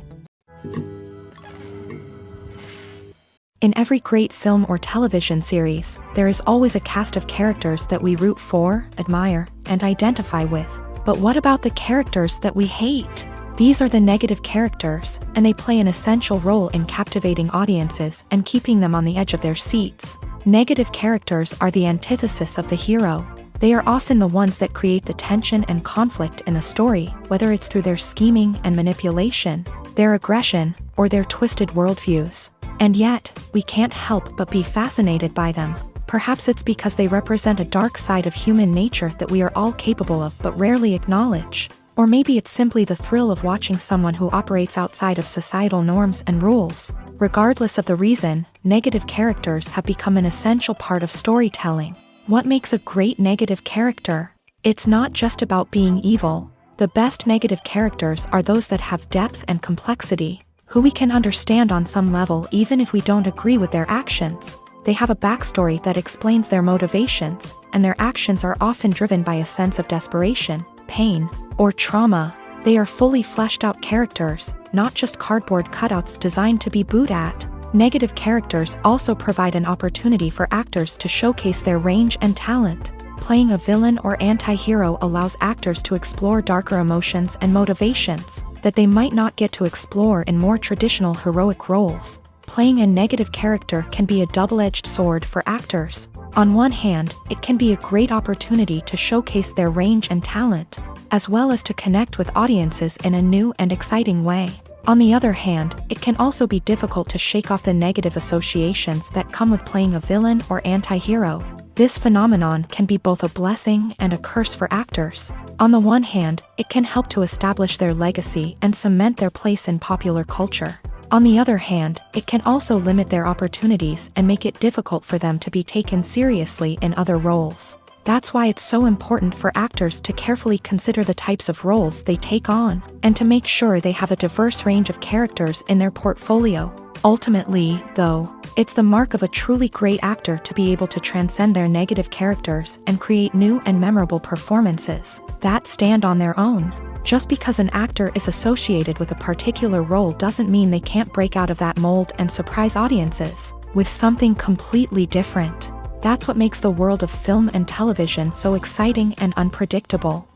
[SPEAKER 1] In every great film or television series, there is always a cast of characters that we root for, admire, and identify with. But what about the characters that we hate? These are the negative characters, and they play an essential role in captivating audiences and keeping them on the edge of their seats. Negative characters are the antithesis of the hero. They are often the ones that create the tension and conflict in the story, whether it's through their scheming and manipulation, their aggression, or their twisted worldviews. And yet, we can't help but be fascinated by them. Perhaps it's because they represent a dark side of human nature that we are all capable of but rarely acknowledge. Or maybe it's simply the thrill of watching someone who operates outside of societal norms and rules. Regardless of the reason, negative characters have become an essential part of storytelling. What makes a great negative character? It's not just about being evil. The best negative characters are those that have depth and complexity, who we can understand on some level even if we don't agree with their actions. They have a backstory that explains their motivations, and their actions are often driven by a sense of desperation, pain, or trauma. They are fully fleshed out characters, not just cardboard cutouts designed to be booed at. Negative characters also provide an opportunity for actors to showcase their range and talent. Playing a villain or anti-hero allows actors to explore darker emotions and motivations that they might not get to explore in more traditional heroic roles. Playing a negative character can be a double-edged sword for actors. On one hand, it can be a great opportunity to showcase their range and talent, as well as to connect with audiences in a new and exciting way. On the other hand, it can also be difficult to shake off the negative associations that come with playing a villain or anti-hero. This phenomenon can be both a blessing and a curse for actors. On the one hand, it can help to establish their legacy and cement their place in popular culture. On the other hand, it can also limit their opportunities and make it difficult for them to be taken seriously in other roles. That's why it's so important for actors to carefully consider the types of roles they take on, and to make sure they have a diverse range of characters in their portfolio. Ultimately, though, it's the mark of a truly great actor to be able to transcend their negative characters and create new and memorable performances that stand on their own. Just because an actor is associated with a particular role doesn't mean they can't break out of that mold and surprise audiences with something completely different. That's what makes the world of film and television so exciting and unpredictable.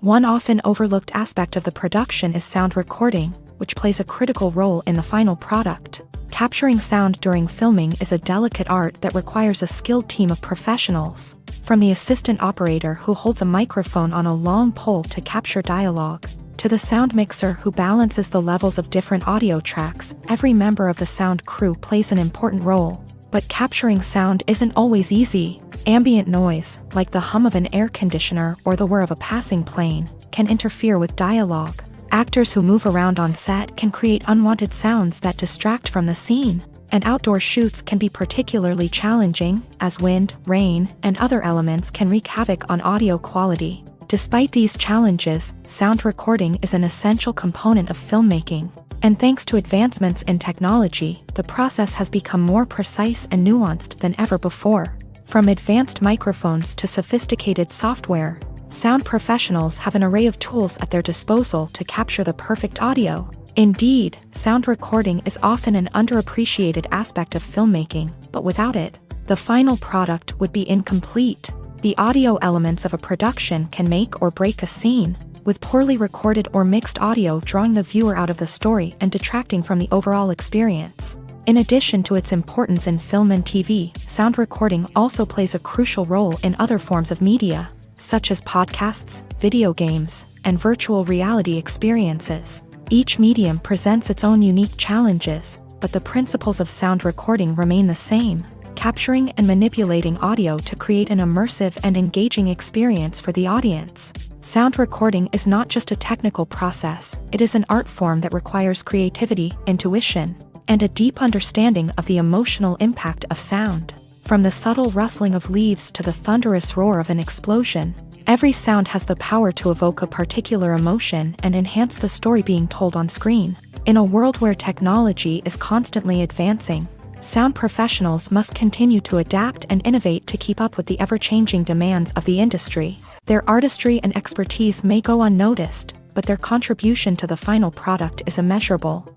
[SPEAKER 1] One often overlooked aspect of the production is sound recording, which plays a critical role in the final product. Capturing sound during filming is a delicate art that requires a skilled team of professionals. From the assistant operator who holds a microphone on a long pole to capture dialogue, to the sound mixer who balances the levels of different audio tracks, every member of the sound crew plays an important role. But capturing sound isn't always easy. Ambient noise, like the hum of an air conditioner or the whir of a passing plane, can interfere with dialogue. Actors who move around on set can create unwanted sounds that distract from the scene. And outdoor shoots can be particularly challenging, as wind, rain, and other elements can wreak havoc on audio quality. Despite these challenges, sound recording is an essential component of filmmaking. And thanks to advancements in technology, the process has become more precise and nuanced than ever before. From advanced microphones to sophisticated software, sound professionals have an array of tools at their disposal to capture the perfect audio. Indeed, sound recording is often an underappreciated aspect of filmmaking, but without it, the final product would be incomplete. The audio elements of a production can make or break a scene, with poorly recorded or mixed audio drawing the viewer out of the story and detracting from the overall experience. In addition to its importance in film and TV, sound recording also plays a crucial role in other forms of media, such as podcasts, video games, and virtual reality experiences. Each medium presents its own unique challenges, but the principles of sound recording remain the same, capturing and manipulating audio to create an immersive and engaging experience for the audience. Sound recording is not just a technical process, it is an art form that requires creativity, intuition, and a deep understanding of the emotional impact of sound. From the subtle rustling of leaves to the thunderous roar of an explosion, every sound has the power to evoke a particular emotion and enhance the story being told on screen. In a world where technology is constantly advancing, sound professionals must continue to adapt and innovate to keep up with the ever-changing demands of the industry. Their artistry and expertise may go unnoticed, but their contribution to the final product is immeasurable.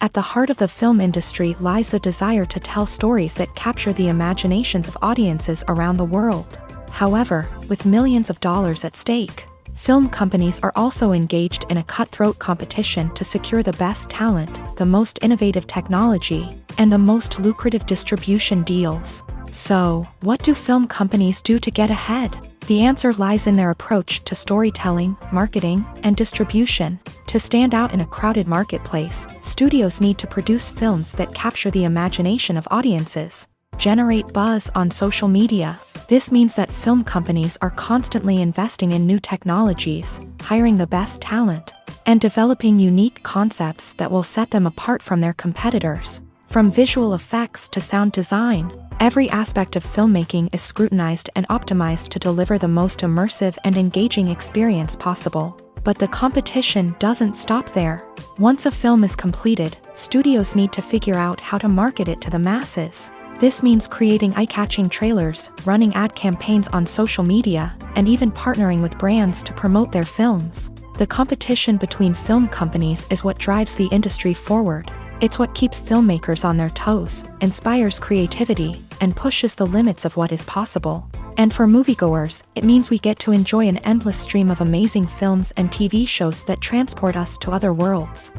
[SPEAKER 1] At the heart of the film industry lies the desire to tell stories that capture the imaginations of audiences around the world. However, with millions of dollars at stake, film companies are also engaged in a cutthroat competition to secure the best talent, the most innovative technology, and the most lucrative distribution deals. So, what do film companies do to get ahead? The answer lies in their approach to storytelling, marketing, and distribution. To stand out in a crowded marketplace, studios need to produce films that capture the imagination of audiences, generate buzz on social media. This means that film companies are constantly investing in new technologies, hiring the best talent, and developing unique concepts that will set them apart from their competitors. From visual effects to sound design, every aspect of filmmaking is scrutinized and optimized to deliver the most immersive and engaging experience possible. But the competition doesn't stop there. Once a film is completed, studios need to figure out how to market it to the masses. This means creating eye-catching trailers, running ad campaigns on social media, and even partnering with brands to promote their films. The competition between film companies is what drives the industry forward. It's what keeps filmmakers on their toes, inspires creativity, and pushes the limits of what is possible. And for moviegoers, it means we get to enjoy an endless stream of amazing films and TV shows that transport us to other worlds.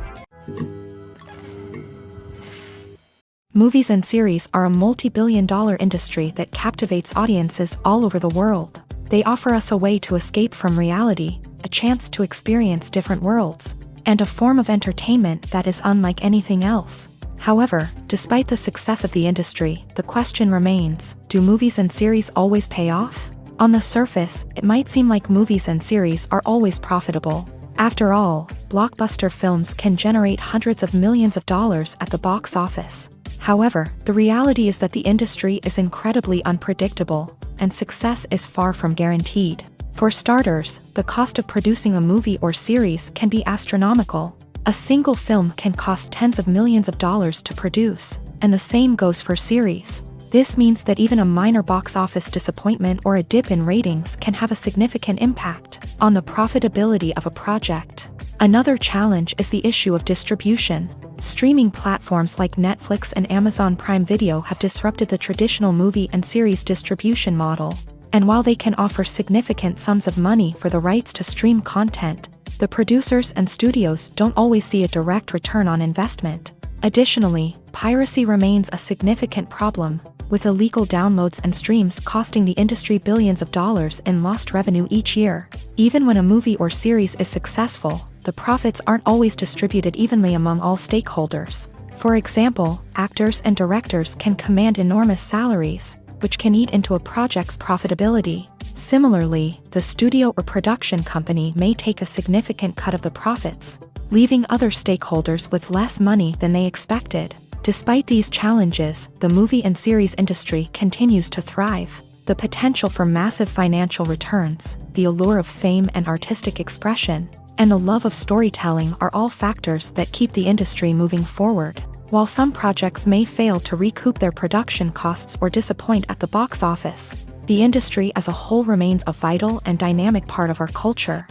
[SPEAKER 1] Movies and series are a multi-billion-dollar industry that captivates audiences all over the world. They offer us a way to escape from reality, a chance to experience different worlds, and a form of entertainment that is unlike anything else. However, despite the success of the industry, the question remains, do movies and series always pay off? On the surface, it might seem like movies and series are always profitable. After all, blockbuster films can generate hundreds of millions of dollars at the box office. However, the reality is that the industry is incredibly unpredictable, and success is far from guaranteed. For starters, the cost of producing a movie or series can be astronomical. A single film can cost tens of millions of dollars to produce, and the same goes for series. This means that even a minor box office disappointment or a dip in ratings can have a significant impact on the profitability of a project. Another challenge is the issue of distribution. Streaming platforms like Netflix and Amazon Prime Video have disrupted the traditional movie and series distribution model. And while they can offer significant sums of money for the rights to stream content, the producers and studios don't always see a direct return on investment. Additionally, piracy remains a significant problem, with illegal downloads and streams costing the industry billions of dollars in lost revenue each year. Even when a movie or series is successful, the profits aren't always distributed evenly among all stakeholders. For example, actors and directors can command enormous salaries, which can eat into a project's profitability. Similarly, the studio or production company may take a significant cut of the profits, leaving other stakeholders with less money than they expected. Despite these challenges, the movie and series industry continues to thrive. The potential for massive financial returns, the allure of fame and artistic expression, and the love of storytelling are all factors that keep the industry moving forward. While some projects may fail to recoup their production costs or disappoint at the box office, the industry as a whole remains a vital and dynamic part of our culture.